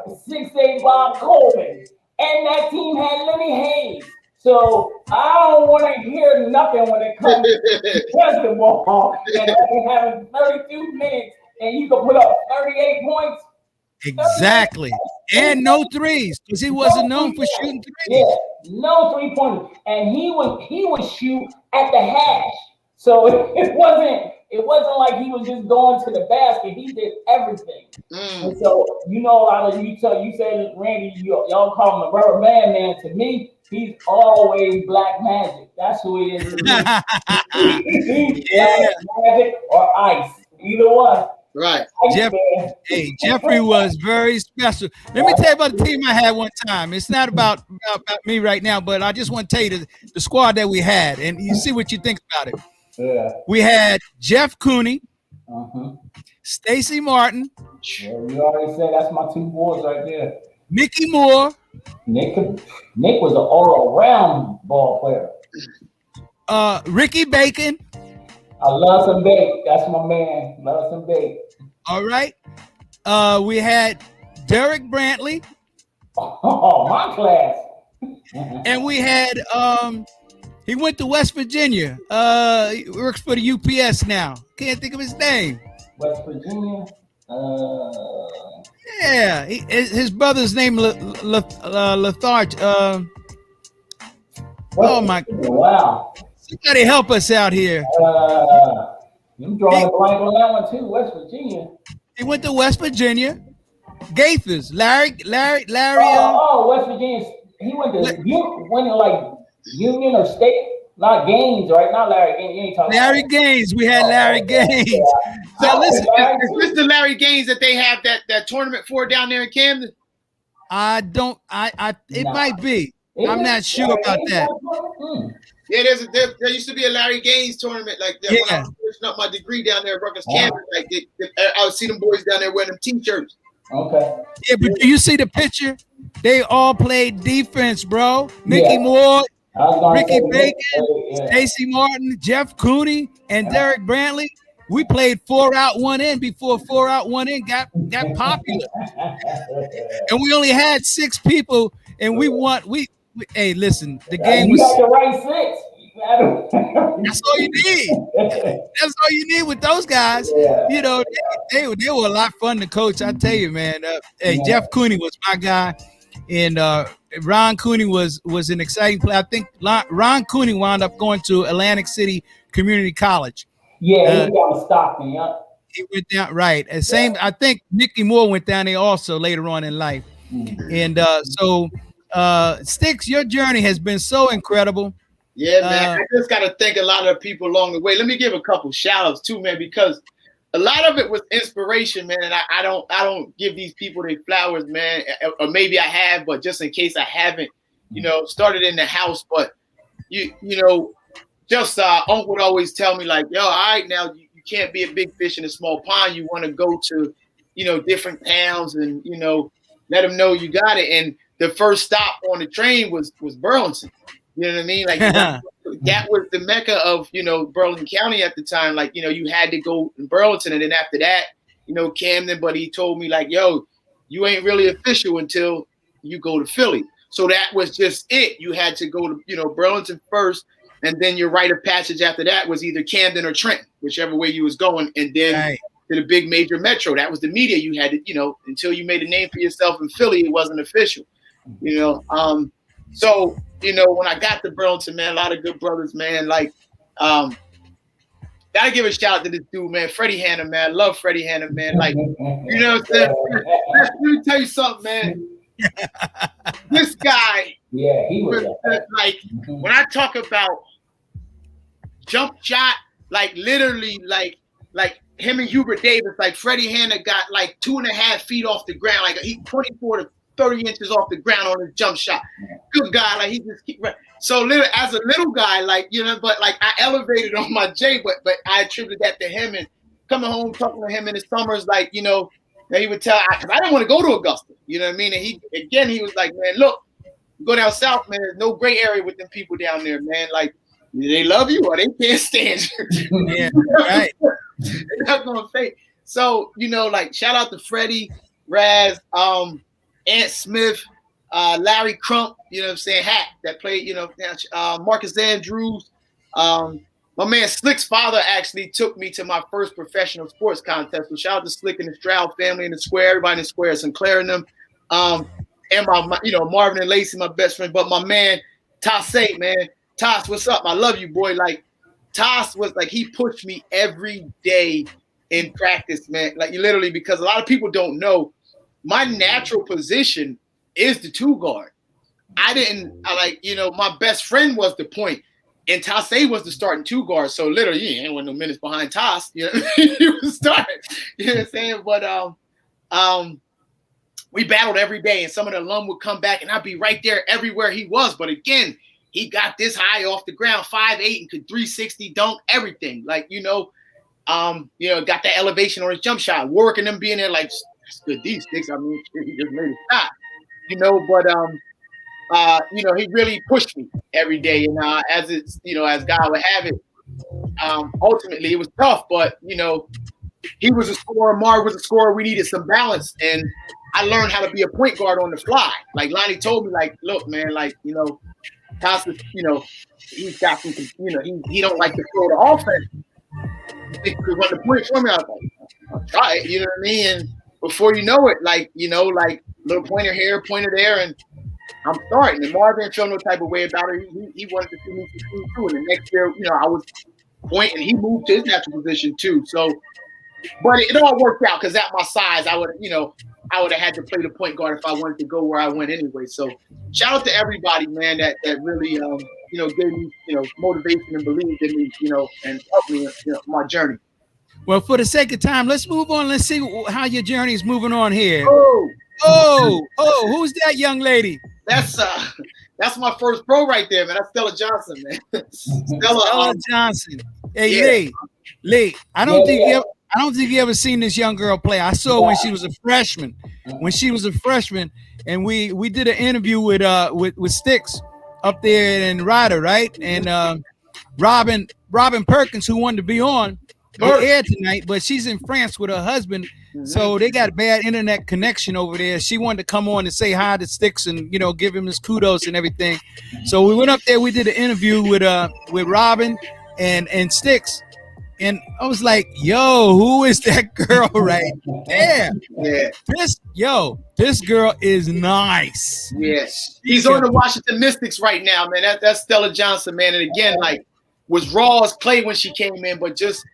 6'8" Bob Coleman. And that team had Lenny Hayes. So I don't want to hear nothing when it comes to basketball. And having 32 minutes and you can put up 38 points. Exactly. And no threes, because he wasn't known for shooting threes. Yeah, no 3-pointers. And he would shoot at the hash. So it wasn't like he was just going to the basket. He did everything. And so a lot of you said Randy, y'all call him the rubber band man. To me, he's always Black Magic. That's who he is. He's Black Magic or Ice. Either one. Right. Jeffrey was very special. Let me tell you about the team I had one time. It's not about me right now, but I just want to tell you the squad that we had, and you see what you think about it. Yeah. We had Jeff Cooney, Stacy Martin. Yeah, you already said that's my two boys right there. Mickey Moore. Nick was an all-around ball player. Ricky Bacon. I love some bait. That's my man. Love some bait. All right. We had Derek Brantley. Oh, my class. And we had he went to West Virginia. He works for the UPS now. Can't think of his name. West Virginia. Yeah, his brother's name Letharge. Oh my! Wow! Somebody help us out here. You drawing a blank on that one too. West Virginia. He went to West Virginia. Gaithers, Larry. West Virginia. He went to like Union or State. Not Gaines, right? Not Larry Gaines. You ain't talking Larry about Gaines. We had Larry Gaines. Yeah. So listen, is this the Larry Gaines that they have that tournament for down there in Camden? It might be. I'm not sure about that. Yeah, there used to be a Larry Gaines tournament like that. Yeah. When I was finishing up my degree down there at Rutgers Camden, like I would see them boys down there wearing them T-shirts. Okay. Yeah, but do you see the picture? They all played defense, bro. Mickey Moore, Ricky Bacon, Stacy Martin, Jeff Cooney, and Derek Brantley. We played 4 out, 1 in before 4 out, 1 in got popular. And we only had 6 people, and we won. Hey, listen, the game was. You got the right 6. That's all you need. That's all you need with those guys. Yeah. You know, they were a lot of fun to coach. I tell you, man. Jeff Cooney was my guy, and Ron Cooney was an exciting player. I think Ron Cooney wound up going to Atlantic City Community College. Yeah, he got Stockton. Yeah, he went down right. And same, I think Mickey Moore went down there also later on in life. And so, Sticks, your journey has been so incredible. Yeah, man. I just got to thank a lot of people along the way. Let me give a couple shout outs too, man, because a lot of it was inspiration, man. And I don't give these people their flowers, man. Or maybe I have, but just in case I haven't, started in the house. But you know, just Uncle would always tell me like, yo, all right, now you can't be a big fish in a small pond. You want to go to, different towns and, let them know you got it. And the first stop on the train was Burlington. You know what I mean? Like that was the mecca of, Burlington County at the time. Like, you had to go in Burlington. And then after that, Camden. But he told me like, yo, you ain't really official until you go to Philly. So that was just it. You had to go to, Burlington first. And then your rite of passage after that was either Camden or Trenton, whichever way you was going. And then to the big major metro. That was the media you had to, until you made a name for yourself in Philly, it wasn't official. So, when I got to Burlington, man, a lot of good brothers, man. Like, gotta give a shout out to this dude, man, Freddie Hanna, man. I love Freddie Hanna, man. Like, you know what I'm saying? Let me tell you something, man. This guy, he was like, when I talk about jump shot, like literally, like him and Hubert Davis, like Freddie Hanna got like 2.5 feet off the ground, like he 24 to 30 inches off the ground on his jump shot. Good guy, like he just keep running. So as a little guy, like, but like I elevated on my J, but I attributed that to him and coming home, talking to him in the summers, like, he would tell, because I didn't want to go to Augusta, you know what I mean? And he was like, man, look, go down south, man, there's no gray area with them people down there, man. Like, they love you or they can't stand you. Yeah, right. They're not going to fake. So, like, shout out to Freddie, Raz, Ant Smith, Larry Crump, Hat that played, Marcus Andrews. My man Slick's father actually took me to my first professional sports contest. So shout out to Slick and the Stroud family in the square, everybody in the square, Sinclair and them. And my Marvin and Lacey, my best friend. But my man, Tassay, man. Toss, what's up? I love you, boy. Like, Toss was like, he pushed me every day in practice, man. Like, literally, because a lot of people don't know, my natural position is the 2 guard. My best friend was the point, and Tassay was the starting 2 guard. So literally, he ain't want no minutes behind Toss. He was starting. You know what I'm saying? But we battled every day, and some of the alum would come back, and I'd be right there everywhere he was. But again, he got this high off the ground, 5'8", and could 360 dunk everything. Like, got that elevation on his jump shot. Working them being there, like, that's good. These sticks, I mean, he just made a shot. But he really pushed me every day. And as it's, as God would have it, ultimately it was tough. But he was a scorer, Marv was a scorer. We needed some balance, and I learned how to be a point guard on the fly. Like Lonnie told me, like, look, man, like, Costas, he's got some, he don't like to throw the offense. He could run the point for me. I was like, I'll try it, you know what I mean? And before you know it, like little pointer here, pointer there, and I'm starting. And Marv didn't feel no type of way about it. He wanted to see me succeed too. And the next year, I was pointing, and he moved to his natural position too. So, but it all worked out because at my size, I would have had to play the point guard if I wanted to go where I went anyway. So shout out to everybody, man, that really gave me motivation and believed in me, and helped me my journey. Well, for the sake of time, let's move on. Let's see how your journey is moving on here. Oh, who's that young lady? That's my first pro right there, man. That's Stella Johnson, man. Stella Johnson. Hey, yeah. Lee. I don't think you ever seen this young girl play. I saw when she was a freshman. And we did an interview with Sticks up there in Ryder, right? And Robin Perkins, who wanted to be on the air tonight, but she's in France with her husband, so they got a bad internet connection over there. She wanted to come on and say hi to Sticks and give him his kudos and everything. So we went up there. We did an interview with Robin and Sticks. And I was like, yo, who is that girl right there? Yeah. This girl is nice. Yes. He's on the Washington Mystics right now, man. That's Stella Johnson, man. And again, like, was raw as clay when she came in, but just,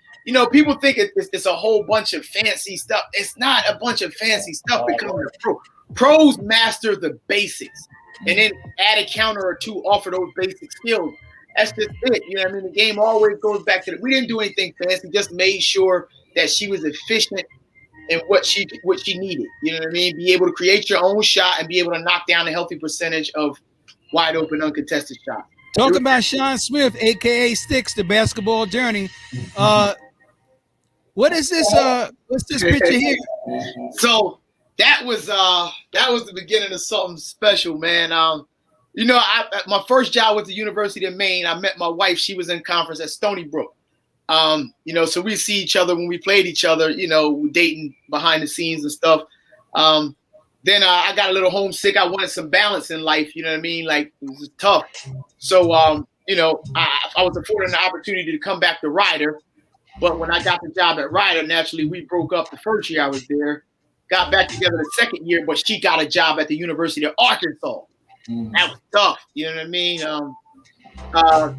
people think it's a whole bunch of fancy stuff. It's not a bunch of fancy stuff becoming a pro. Pros master the basics and then add a counter or two off of those basic skills. That's just it. You know what I mean? The game always goes back to we didn't do anything fancy, just made sure that she was efficient in what she needed. You know what I mean? Be able to create your own shot and be able to knock down a healthy percentage of wide open, uncontested shots. Talk about Sean Smith, aka Sticks, the basketball journey. What is this? What's this picture here? So that was the beginning of something special, man. My first job was the University of Maine. I met my wife. She was in conference at Stony Brook. So we see each other when we played each other, dating behind the scenes and stuff. Then I got a little homesick. I wanted some balance in life. You know what I mean? Like, it was tough. So, I was afforded an opportunity to come back to Ryder. But when I got the job at Ryder, naturally, we broke up the first year I was there. Got back together the second year, but she got a job at the University of Arkansas. That was tough. You know what I mean?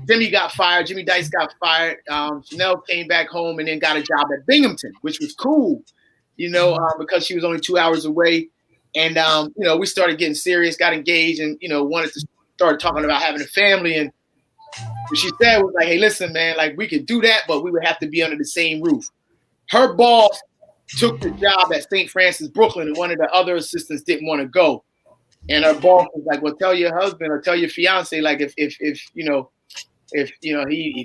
Jimmy got fired. Jimmy Dice got fired. Chanel came back home and then got a job at Binghamton, which was cool, because she was only 2 hours away. And, we started getting serious, got engaged, and, wanted to start talking about having a family. And what she said was like, hey, listen, man, like, we could do that, but we would have to be under the same roof. Her boss took the job at St. Francis, Brooklyn, and one of the other assistants didn't want to go. And her boss was like, well, tell your husband or tell your fiance, like, if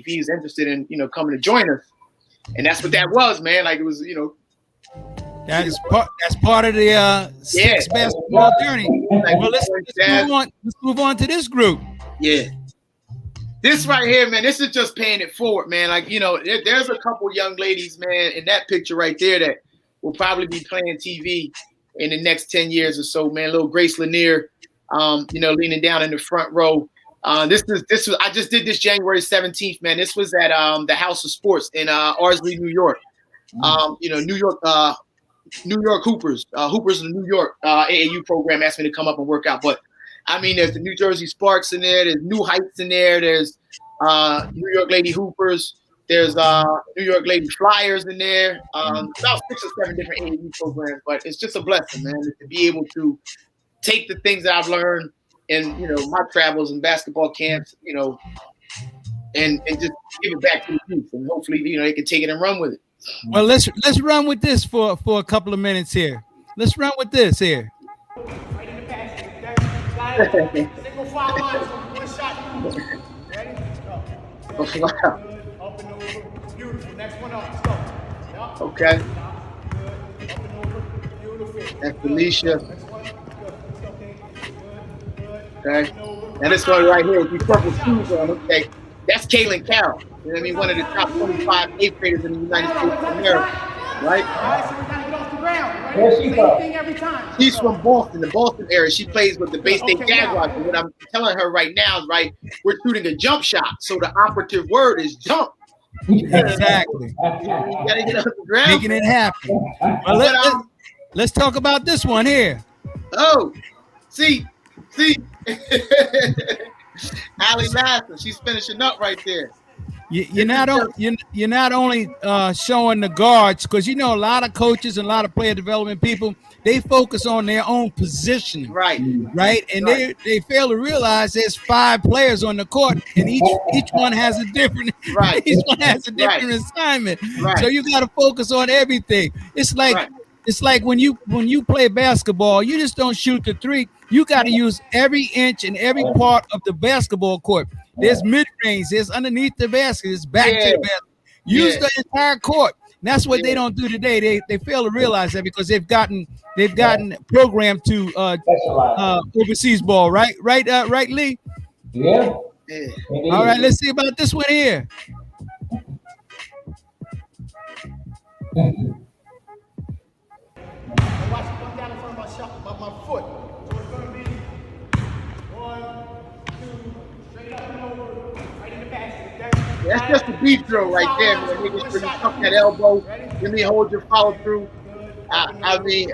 he's interested in, coming to join us. And that's what that was, man. Like, it was, that's part of the Sticks basketball journey. Like, well, let's move on to this group. Yeah. This right here, man, this is just paying it forward, man. Like, there's a couple young ladies, man, in that picture right there that will probably be playing TV in the next 10 years or so, man. Little Grace Lanier, leaning down in the front row. This was I just did this January 17th, man. This was at the House of Sports in Ardsley, New York. New York Hoopers in the New York AAU program asked me to come up and work out. But I mean, there's the New Jersey Sparks in there. There's New Heights in there. There's New York Lady Hoopers. There's New York Lady Flyers in there. About 6 or 7 different AAU programs. But it's just a blessing, man, to be able to take the things that I've learned in my travels and basketball camps, and just give it back to the youth, and hopefully they can take it and run with it. Well, let's run with this for a couple of minutes here. Let's run with this here. Right in the basket. Okay? Single foul line, one shot. Ready? Go. Oh, wow. Up and over. Beautiful. Next one up. Let's go. Yep. Okay. Good. Up and over. Beautiful. That's Felicia. Next one. Good. Let's go, King. Good. Okay. And this one right here with these purple shoes on. Okay. That's Kaylin Carroll. You know what I mean? One of the top 25 eighth graders in the United States of America. Right? All right, so we gotta get off the ground. Right? Where's she Same from? thing every time. She's from Boston, the Boston area. She plays with the Bay State Okay, Jaguars. And what I'm telling her right now is, right, we're shooting a jump shot. So the operative word is jump. Exactly. You gotta get off the ground. Making it happen. Well, let's talk about this one here. Oh, see. Allie Lasser, she's finishing up right there. You're not only showing the guards, because a lot of coaches and a lot of player development people, they focus on their own positioning, Right. And they fail to realize there's 5 players on the court, and each one has a different each one has a different assignment. Right. So you got to focus on everything. It's like when you play basketball, you just don't shoot the 3. You got to use every inch and every part of the basketball court. There's mid-range, there's underneath the basket, there's back to the basket. Use the entire court. And that's what they don't do today. They fail to realize that because they've gotten programmed to overseas ball, right, Lee? Yeah. All right, let's see about this one here. Watch it come down in front of my shot, my foot. So it's gonna be 1, 2, straight up and over, right in the basket. Okay? That's just a beat drill right there, man. Niggas really tuck that elbow. Give me hold your follow through. I mean,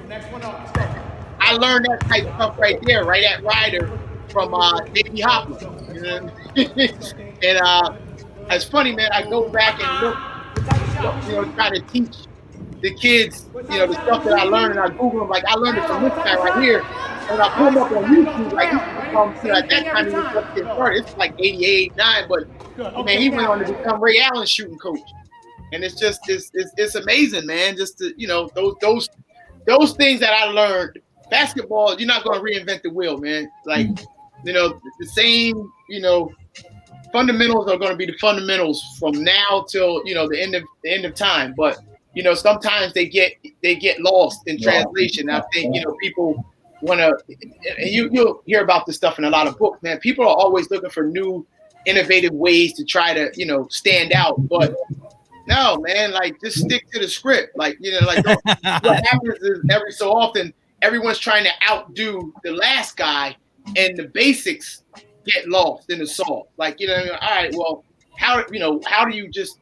Next one up. Let's go. I learned that type of stuff right there, right at Ryder from J.P. Hopper. You know what I mean? And it's funny, man. I go back and look, trying to teach the kids, the stuff that I learned, and I Google them. Like, I learned it from this guy right here, and I pull him up on YouTube. Like, at that time, he was just getting started. It's like 88, 89, but man, he went on to become Ray Allen's shooting coach. And it's just it's amazing, man. Just to, those things that I learned. Basketball, you're not going to reinvent the wheel, man. Like, the same, fundamentals are going to be the fundamentals from now till the end of time. But sometimes they get lost in translation. I think people want to. You'll hear about this stuff in a lot of books, man. People are always looking for new, innovative ways to try to stand out, but. No, man, like just stick to the script. Like, what happens is every so often everyone's trying to outdo the last guy and the basics get lost in the sauce. Like, all right, well, how do you just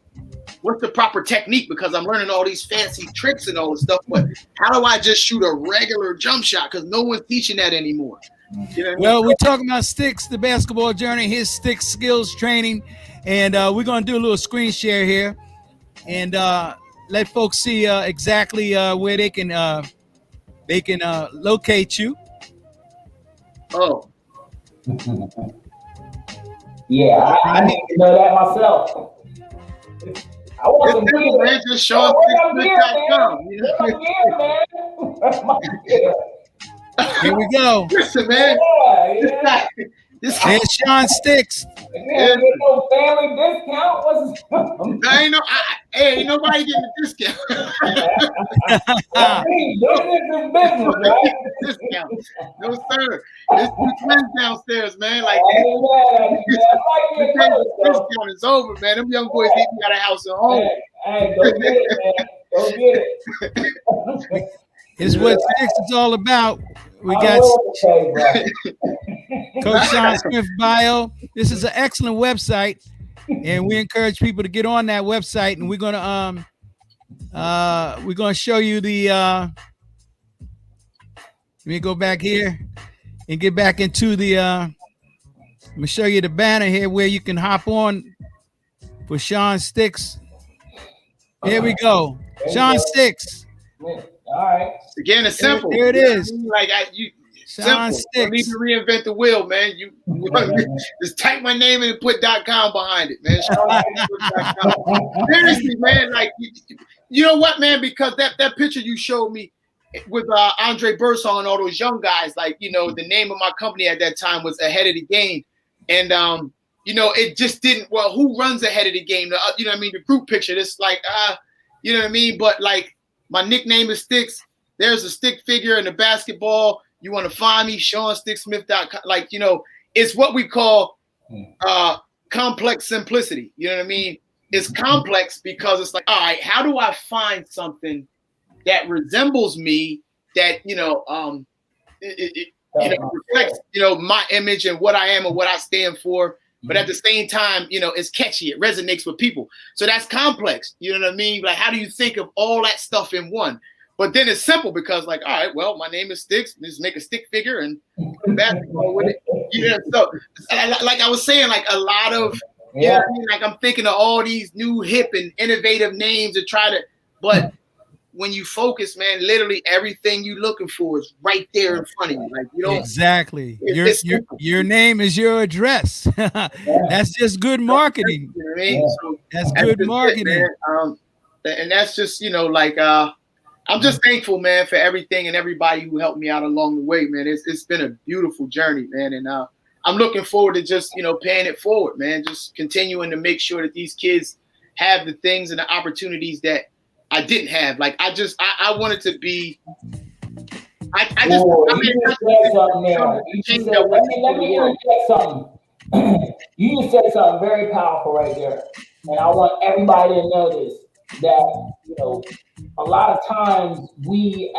what's the proper technique? Because I'm learning all these fancy tricks and all this stuff, but how do I just shoot a regular jump shot? Because no one's teaching that anymore. Well, we're talking about Sticks, the basketball journey, his Sticks skills training, and we're going to do a little screen share here. And let folks see exactly where they can locate you. Oh, yeah, I need to know that myself. I want some gear, man. Just SeanSticksSports.com. Here we go. Listen, man. Yeah. This There's Sean Sticks. There's no family discount. Ain't nobody getting a discount. Business is business, right? Discount. No, sir. There's 2 twins downstairs, man. Like, discount is over, man. Them young boys even got a house at home. Hey, go get it, man. Go get it. It's what Sticks is all about. We got Coach Sean Smith bio. This is an excellent website, and we encourage people to get on that website. And we're gonna show you the. Let me go back here and get back into the. I'm gonna show you the banner here where you can hop on for Sean Sticks. Here we go, Sean Sticks. All right. Again, it's simple. There it is. Like Sean Simple. Don't need Sticks. to reinvent the wheel, man. You just type my name in and put .com behind it, man. SeanSticks.com. Seriously, man. Like, you know what, man? Because that picture you showed me with Andre Birdsong and all those young guys, like, you know, the name of my company at that time was Ahead of the Game, and you know, it just didn't. Well, who runs Ahead of the Game? You know what I mean? The group picture. It's like, you know what I mean? But like, my nickname is Sticks. There's a stick figure in the basketball. You want to find me, SeanSticksSmith.com. Like, you know, it's what we call complex simplicity. You know what I mean? It's complex because it's like, all right, how do I find something that resembles me that, you know, you know, reflects, you know, my image and what I am and what I stand for. But at the same time, you know, it's catchy. It resonates with people. So that's complex. You know what I mean? Like, how do you think of all that stuff in one? But then it's simple because, like, all right, well, my name is Sticks. Just make a stick figure and put basketball with it. You know, so like I was saying, like a lot of, you know what I mean? Like, I'm thinking of all these new hip and innovative names to try to, but when you focus, man, literally everything you're looking for is right there in front of you. Like, you don't exactly. Your name is your address. That's just good marketing. You know what I mean? So that's good marketing. And that's just, you know, like I'm just thankful, man, for everything and everybody who helped me out along the way, man. It's been a beautiful journey, man, and I'm looking forward to just, you know, paying it forward, man. Just continuing to make sure that these kids have the things and the opportunities that I didn't have. Like, I wanted to be. Let me interject something. You just said something very powerful right there, and I want everybody to know this. That, you know, a lot of times we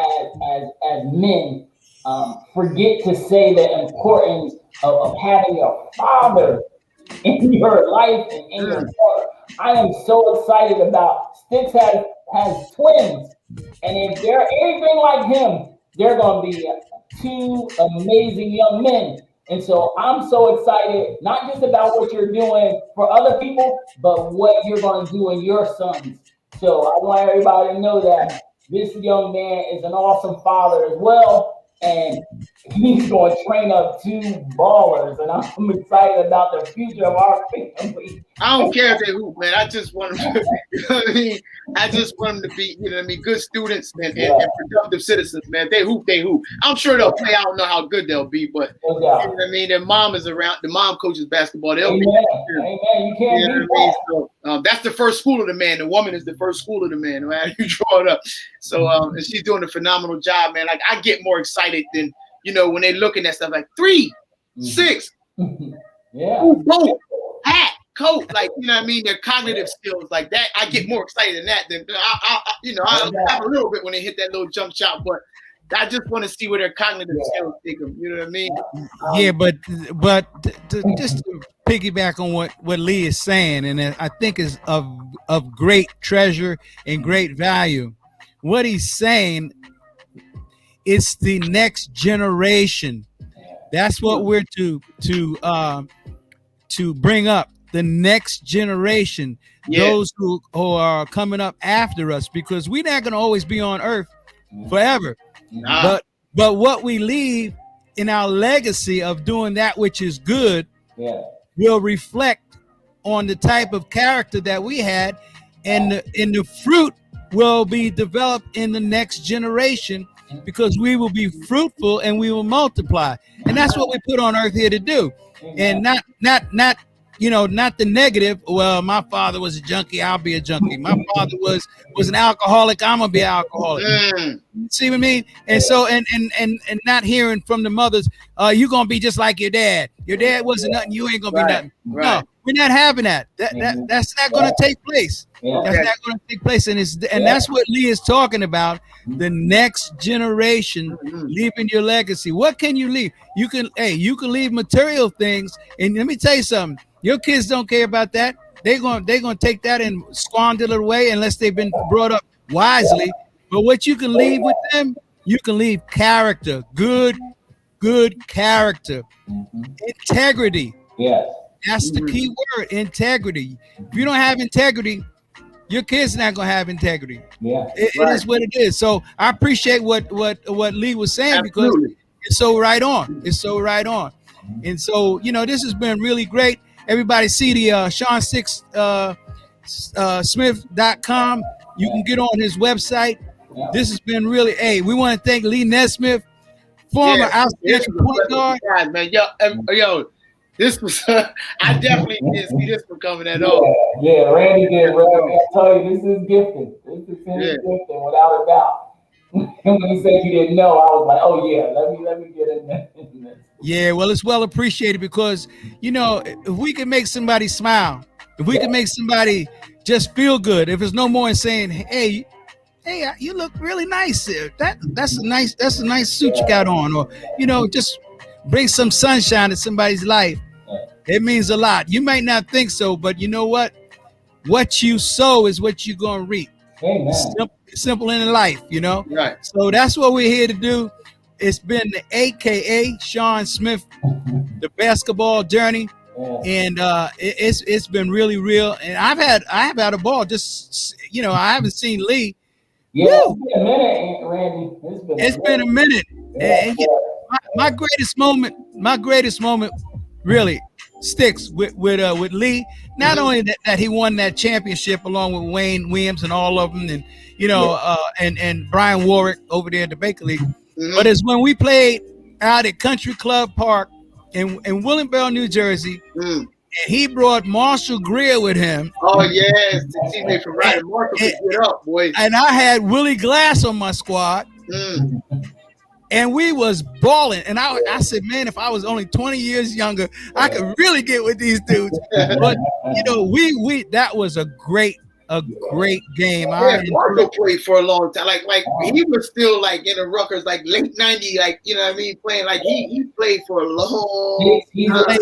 as men forget to say the importance of having a father in your life and in your heart. I am so excited about Sticks has twins, and if they're anything like him, they're going to be two amazing young men. And so I'm so excited, not just about what you're doing for other people, but what you're going to do in your sons. So I want everybody to know that this young man is an awesome father as well. And he's going to train up two ballers, and I'm excited about the future of our family. I don't care if they hoop, man. I just want them to, you know what I mean? I just want them to be, you know what I mean, good students and productive citizens, man. They hoop, they hoop. I'm sure they'll play. I don't know how good they'll be, but you know what I mean? Their mom is around. The mom coaches basketball. They'll be. Amen. You can't you know what I mean? So that's the first school of the man. The woman is the first school of the man, no matter you draw it up. So and she's doing a phenomenal job, man. Like, I get more excited than, you know, when they're looking at stuff like 3, 6, boat, hat, coat, like, you know what I mean? Their cognitive skills like that. I get more excited than that. Than I have a little bit when they hit that little jump shot, but I just want to see where their cognitive skills take them. You know what I mean? Yeah, but just to piggyback on what Lee is saying, and I think is of great treasure and great value. What he's saying, it's the next generation. That's what we're to bring up, the next generation, those who are coming up after us, because we're not going to always be on earth forever. But what we leave in our legacy of doing that which is good will reflect on the type of character that we had, and the fruit will be developed in the next generation, because we will be fruitful and we will multiply. And that's what we put on earth here to do. And not the negative. Well, my father was a junkie, I'll be a junkie. My father was an alcoholic, I'm gonna be an alcoholic. See what I mean? And so and not hearing from the mothers, you're gonna be just like your dad. Your dad wasn't nothing, you ain't gonna be nothing. No, we're not having that. That's not gonna take place. That's not gonna take place. And that's what Lee is talking about. The next generation, leaving your legacy. What can you leave? You can leave material things. And let me tell you something. Your kids don't care about that. They're gonna take that and squander it away unless they've been brought up wisely. But what you can leave with them, you can leave character, good character, integrity. Yes, that's the key word, integrity. If you don't have integrity, your kids not gonna have integrity. It is what it is. So I appreciate what Lee was saying. Absolutely. Because It's so right on. It's so right on. And so, you know, this has been really great. Everybody see the Sean6Smith.com. You can get on his website. This has been really, hey, we want to thank Lee Nesmith, former outstanding point guard. God, man, yo, this was, I definitely didn't see this one coming at all. Yeah, Randy did. I tell you, this is gifted. This is his gifted, without a doubt. When he said you didn't know, I was like, oh yeah, let me get in there. Yeah, well, it's well appreciated because, you know, if we can make somebody smile, if we can make somebody just feel good, if it's no more in saying, hey, you look really nice there. That's a nice suit you got on, or, you know, just bring some sunshine to somebody's life. It means a lot. You might not think so, but you know what? What you sow is what you're gonna reap. Amen. Simple in life, you know. Right. So that's what we're here to do. It's been the AKA Sean Smith, the basketball journey, and it's been really real. And I've had a ball. Just, you know, I haven't seen Lee. Yeah, it's been a minute, Randy. It's been a minute. And my greatest moment, really sticks with Lee. Not only that he won that championship along with Wayne Williams and all of them, and you know, and Brian Warwick over there at the Baker League. But it's when we played out at Country Club Park in Willingboro, New Jersey, and he brought Marshall Greer with him. Oh yes, the teammate from Ryan Marshall picked it up, boy. And I had Willie Glass on my squad. And we was balling. And I said, man, if I was only 20 years younger, I could really get with these dudes. But you know, we that was a great game. Yeah, Marco played for a long time. Like he was still like in the Rutgers, like late 90s, like, you know what I mean, playing like he played for a long time. He made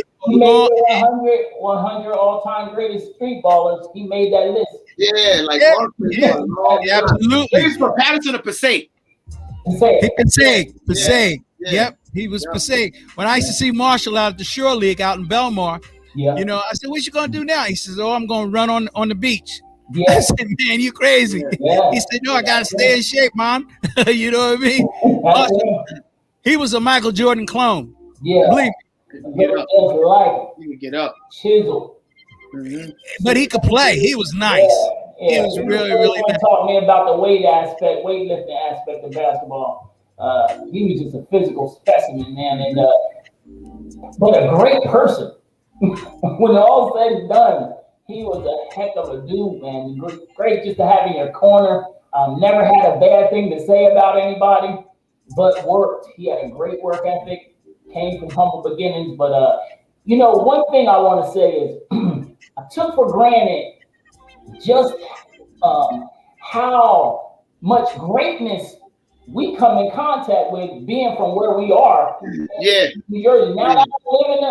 100 all-time greatest street ballers. He made that list. Yeah, like Marco played for a long time. Absolutely. He was from Patterson or Passaic. Passaic. Yeah. Yep, he was Passaic. When I used to see Marshall out at the Shore League out in Belmar, you know, I said, what you gonna do now? He says, oh, I'm gonna run on the beach. I said, man, you crazy. He said, no, I gotta stay in shape, Mom. You know what I mean? Marshall, he was a Michael Jordan clone. Yeah. Believe me. He would get up. Chisel. But he could play. He was nice. He was really nice. Talk to me about the weightlifting aspect of basketball. He was just a physical specimen, man, and but a great person. When all said and done, he was a heck of a dude, man. Great just to have in your corner. Never had a bad thing to say about anybody, but worked. He had a great work ethic. Came from humble beginnings, but you know, one thing I want to say is I took for granted just how much greatness we come in contact with being from where we are. Yeah. New Jersey. Now that I live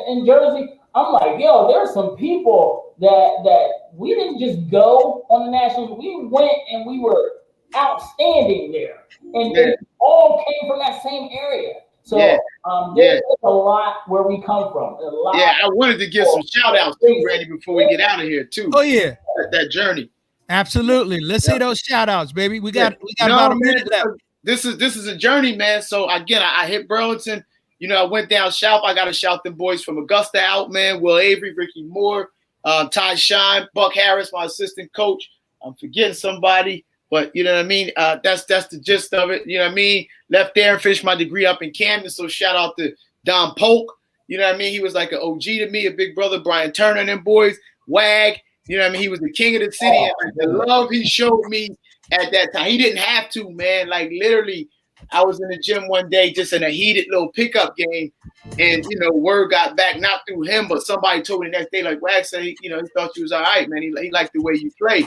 in Jersey, I'm like, yo, there's some people that we didn't just go on the Nationals. We went and we were outstanding there. And they all came from that same area. So there's a lot where we come from. I wanted to give some shout outs too, Randy, before we get out of here too. Oh yeah. That journey. Absolutely. Let's say those shout outs, baby. We got about a minute left. This is a journey, man. So again, I hit Burlington. You know, I went down south. I got to shout them boys from Augusta out, man. Will Avery, Ricky Moore, Ty Shine, Buck Harris, my assistant coach. I'm forgetting somebody, but you know what I mean? That's the gist of it. You know what I mean? Left there and finished my degree up in Camden. So shout out to Don Polk. You know what I mean? He was like an OG to me, a big brother, Brian Turner and them boys, Wag. You know what I mean? He was the king of the city. And like, the love he showed me at that time. He didn't have to, man. Like literally, I was in the gym one day just in a heated little pickup game. And, you know, word got back, not through him, but somebody told me the next day, like, Wag said, he thought you was all right, man. He liked the way you play.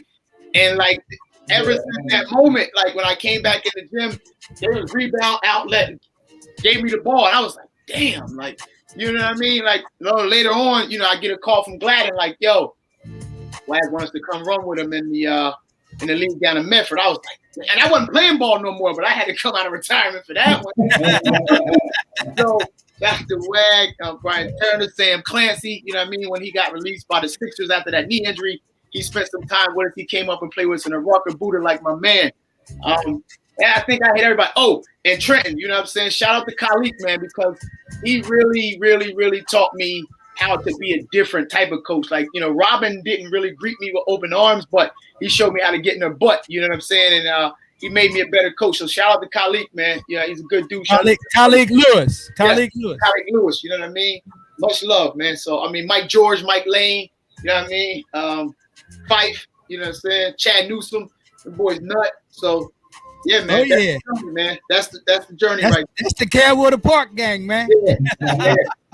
And, like, ever since that moment, like, when I came back in the gym, there was rebound outlet, gave me the ball. And I was like, damn, like, you know what I mean? Like, later on, you know, I get a call from Gladden, like, yo, Wag wants to come run with him in the league down in Medford. I was like, and I wasn't playing ball no more, but I had to come out of retirement for that one. So Dr. Wag, Brian Turner, Sam Clancy, you know what I mean? When he got released by the Sixers after that knee injury, he spent some time with us. He came up and played with us in a Rucker Buddha like my man. Yeah, I think I hit everybody. Oh, and Trenton, you know what I'm saying? Shout out to Khalik, man, because he really, really, really taught me how to be a different type of coach. Like, you know, Robin didn't really greet me with open arms, but he showed me how to get in their butt, you know what I'm saying? And he made me a better coach. So shout out to Khalik, man. Yeah, he's a good dude. Khalid Lewis. Khalid Lewis. You know what I mean? Much love, man. So, I mean, Mike George, Mike Lane, you know what I mean? Fife, you know what I'm saying? Chad Newsom, the boy's nut. So, yeah, man. Oh, yeah. That's the journey right there. That's the Clearwater Park gang, man.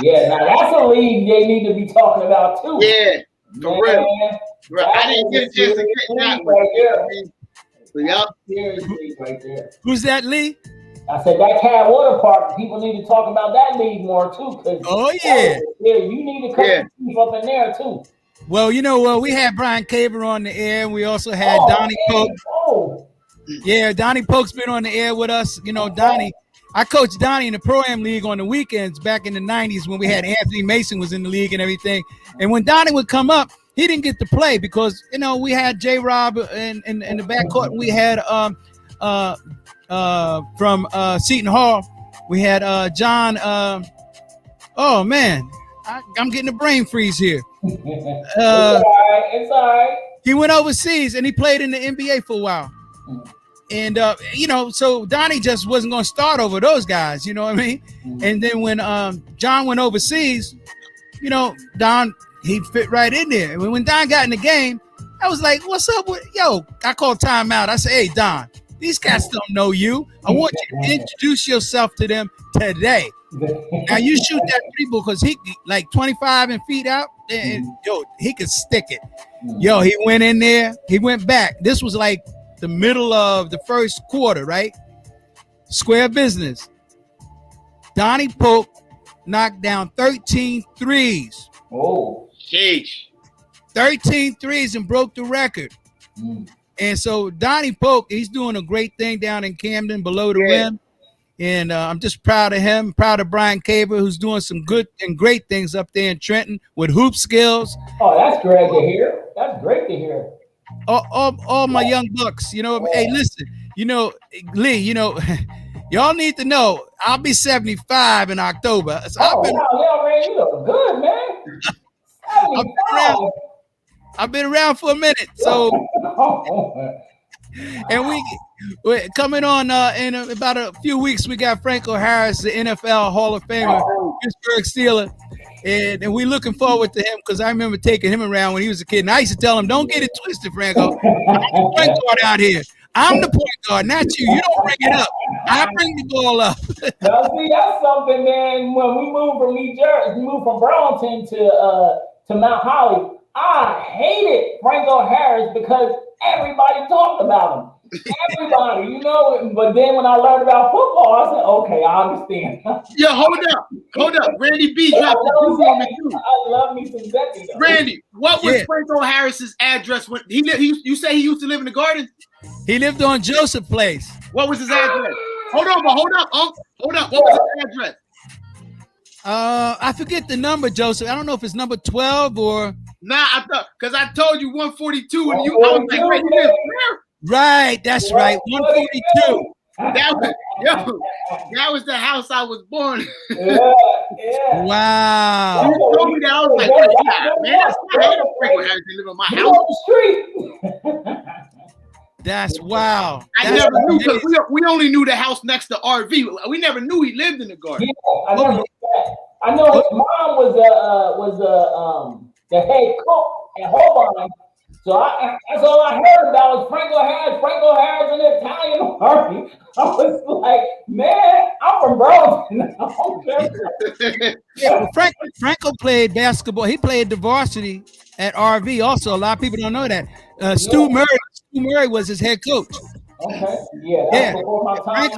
Yeah, now that's a league they need to be talking about too. Yeah, for real. Right. I didn't get a chance to get that one. Right there. Who's that, Lee? I said that Clearwater Park. People need to talk about that league more too. Oh yeah. You need to cut your teeth up in there too. Well, you know, we had Brian Caver on the air. We also had Donnie Pope. Oh. Yeah, Donnie Pope's been on the air with us. You know, Donnie. I coached Donnie in the Pro-Am League on the weekends back in the 90s when we had Anthony Mason was in the league and everything. And when Donnie would come up, he didn't get to play because, you know, we had J-Rob in the backcourt. We had from Seton Hall, we had John. Oh, man, I'm getting a brain freeze here. It's all right. He went overseas and he played in the NBA for a while. And, you know, so Donnie just wasn't going to start over those guys, you know what I mean? Mm-hmm. And then when John went overseas, you know, Don, he fit right in there. And when Don got in the game, I was like, what's up with, I called timeout. I said, hey, Don, these cats don't know you. I want you to introduce yourself to them today. Now, you shoot that three ball because he, like 25 and feet out, and he could stick it. He went in there. He went back. This was like the middle of the first quarter, right? Square business. Donnie Pope knocked down 13 threes. Oh, sheesh. 13 threes and broke the record. And so Donnie Pope, he's doing a great thing down in Camden below the rim. And I'm just proud of him, proud of Brian Caver, who's doing some good and great things up there in Trenton with hoop skills. Oh, that's great to hear. That's great to hear. All my young bucks, you know, hey, listen, you know, Lee, you know, y'all need to know I'll be 75 in October. So Ray, you look good, man. I've been around for a minute. So, and we're coming on in about a few weeks. We got Franco Harris, the NFL Hall of Famer, Pittsburgh Steeler. And we're looking forward to him because I remember taking him around when he was a kid. And I used to tell him, don't get it twisted, Franco. I'm the point guard out here. I'm the point guard, not you. You don't bring it up. I bring the ball up. Now, see, that's something, man. When we moved from New Jersey, we moved from Burlington to Mount Holly, I hated Franco Harris because everybody talked about him. Everybody, you know, but then when I learned about football, I said, okay, I understand. Yeah, hold up. Randy B dropped the news on me too. I love me some Becky. Randy, what was Franco Harris's address when you say he used to live in the Garden? He lived on Joseph Place. What was his address? Hold up. What was his address? I forget the number, Joseph. I don't know if it's number 12 or. Nah, I thought because I told you 142 and I was like, wait, you live there? Right, that's right. 142. That was the house I was born. Yeah. Wow. You told me that I was like, man, that's not Franco Harris live in my house. On the street. That's wow. I never knew because we only knew the house next to RV. We never knew he lived in the Garden. Yeah, I never knew that. I know his mom was the head cook at Holbein. So that's all I heard about was Franco Harris in the Italian army. I was like, man, I'm from Burlington. Yeah, Franco played basketball. He played the varsity at RV. Also, a lot of people don't know that. Stu Murray was his head coach. Okay, yeah. Before my time.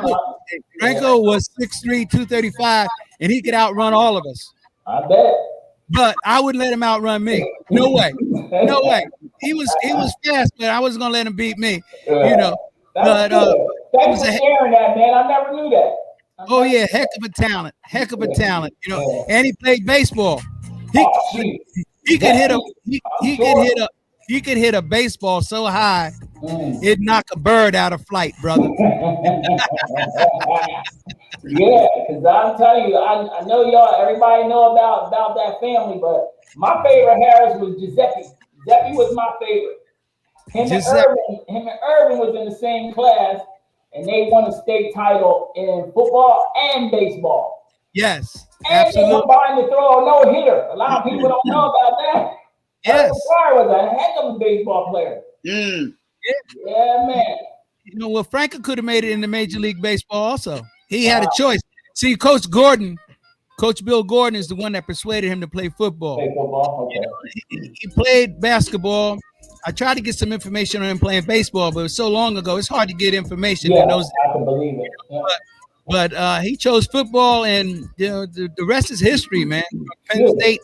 Franco was 6'3", 235, and he could outrun all of us. I bet. But I wouldn't let him outrun me. No way. He was fast, but I wasn't gonna let him beat me. You know. But thanks for sharing that, man. I never knew that. Oh yeah, heck of a talent. You know, and he played baseball. He could hit he could hit a baseball so high, Mm. it'd knock a bird out of flight, brother. Yeah, because I'm telling you, I know y'all, everybody know about that family, but my favorite Harris was Giuseppe. Giuseppe was my favorite. Him and Irvin was in the same class, and they won a state title in football and baseball. Yes, And absolutely. they combined to throw a no-hitter. A lot of people don't know about that. Yes. Irvin Fry was a heck of a baseball player. Mm. Yeah, man. You know, well, Franklin could have made it in the Major League Baseball also. He had a choice. See, Coach Bill Gordon is the one that persuaded him to play football. Play football, okay. You know, he played basketball. I tried to get some information on him playing baseball, but it was so long ago, it's hard to get information. Yeah, in those, I can believe it. Yeah. but he chose football, and you know, the rest is history, man. Penn State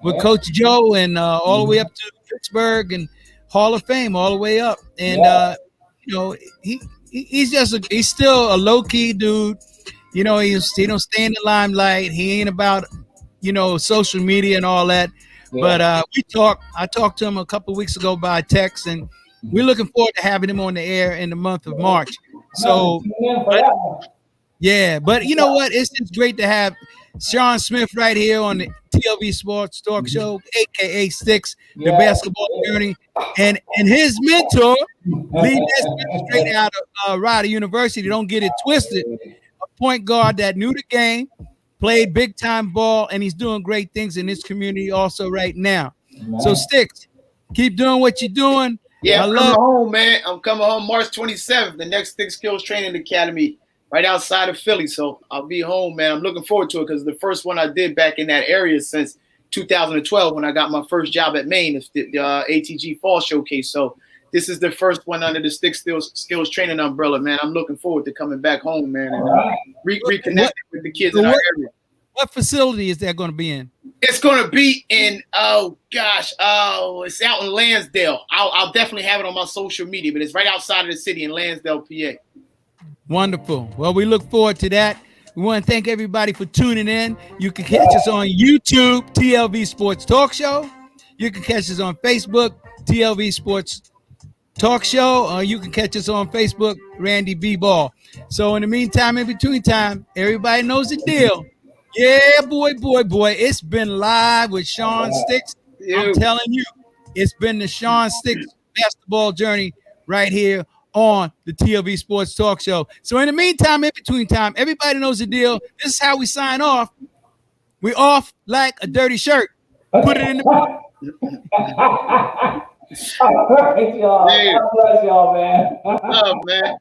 with Coach Joe, and all the way up to Pittsburgh and Hall of Fame, all the way up. And you know, he's still a low key dude. You know, he don't stay in the limelight. He ain't about, you know, social media and all that. Yeah. But I talked to him a couple of weeks ago by text, and we're looking forward to having him on the air in the month of March. So, yeah, but you know what? It's great to have Sean Smith right here on the TLV Sports Talk Show, aka Sticks, the basketball journey, and his mentor, Lee Nesbitt, straight out of Rider University. Don't get it twisted. A point guard that knew the game, played big time ball, and he's doing great things in this community also right now. So Sticks, keep doing what you're doing. Yeah, I'm coming home, man. I'm coming home March 27th, the next Stick Skills Training Academy right outside of Philly. So I'll be home, man. I'm looking forward to it because the first one I did back in that area since 2012 when I got my first job at Maine, the ATG Fall Showcase. So this is the first one under the Stick Skills Training umbrella, man. I'm looking forward to coming back home, man, and reconnecting with the kids in our area. What facility is that going to be in? It's going to be in, it's out in Lansdale. I'll definitely have it on my social media, but it's right outside of the city in Lansdale, PA. Wonderful. Well, we look forward to that. We want to thank everybody for tuning in. You can catch us on YouTube, TLV Sports Talk Show. You can catch us on Facebook, TLV Sports Talk Show, or you can catch us on Facebook, Randy B. Ball. So in the meantime, in between time, everybody knows the deal. Yeah, boy. It's been live with Sean Sticks. I'm telling you, it's been the Sean Sticks basketball journey right here on the TLV Sports Talk Show. So in the meantime, in between time, everybody knows the deal. This is how we sign off. We off like a dirty shirt. Put it in the All right, y'all. God bless y'all, man. Love, man.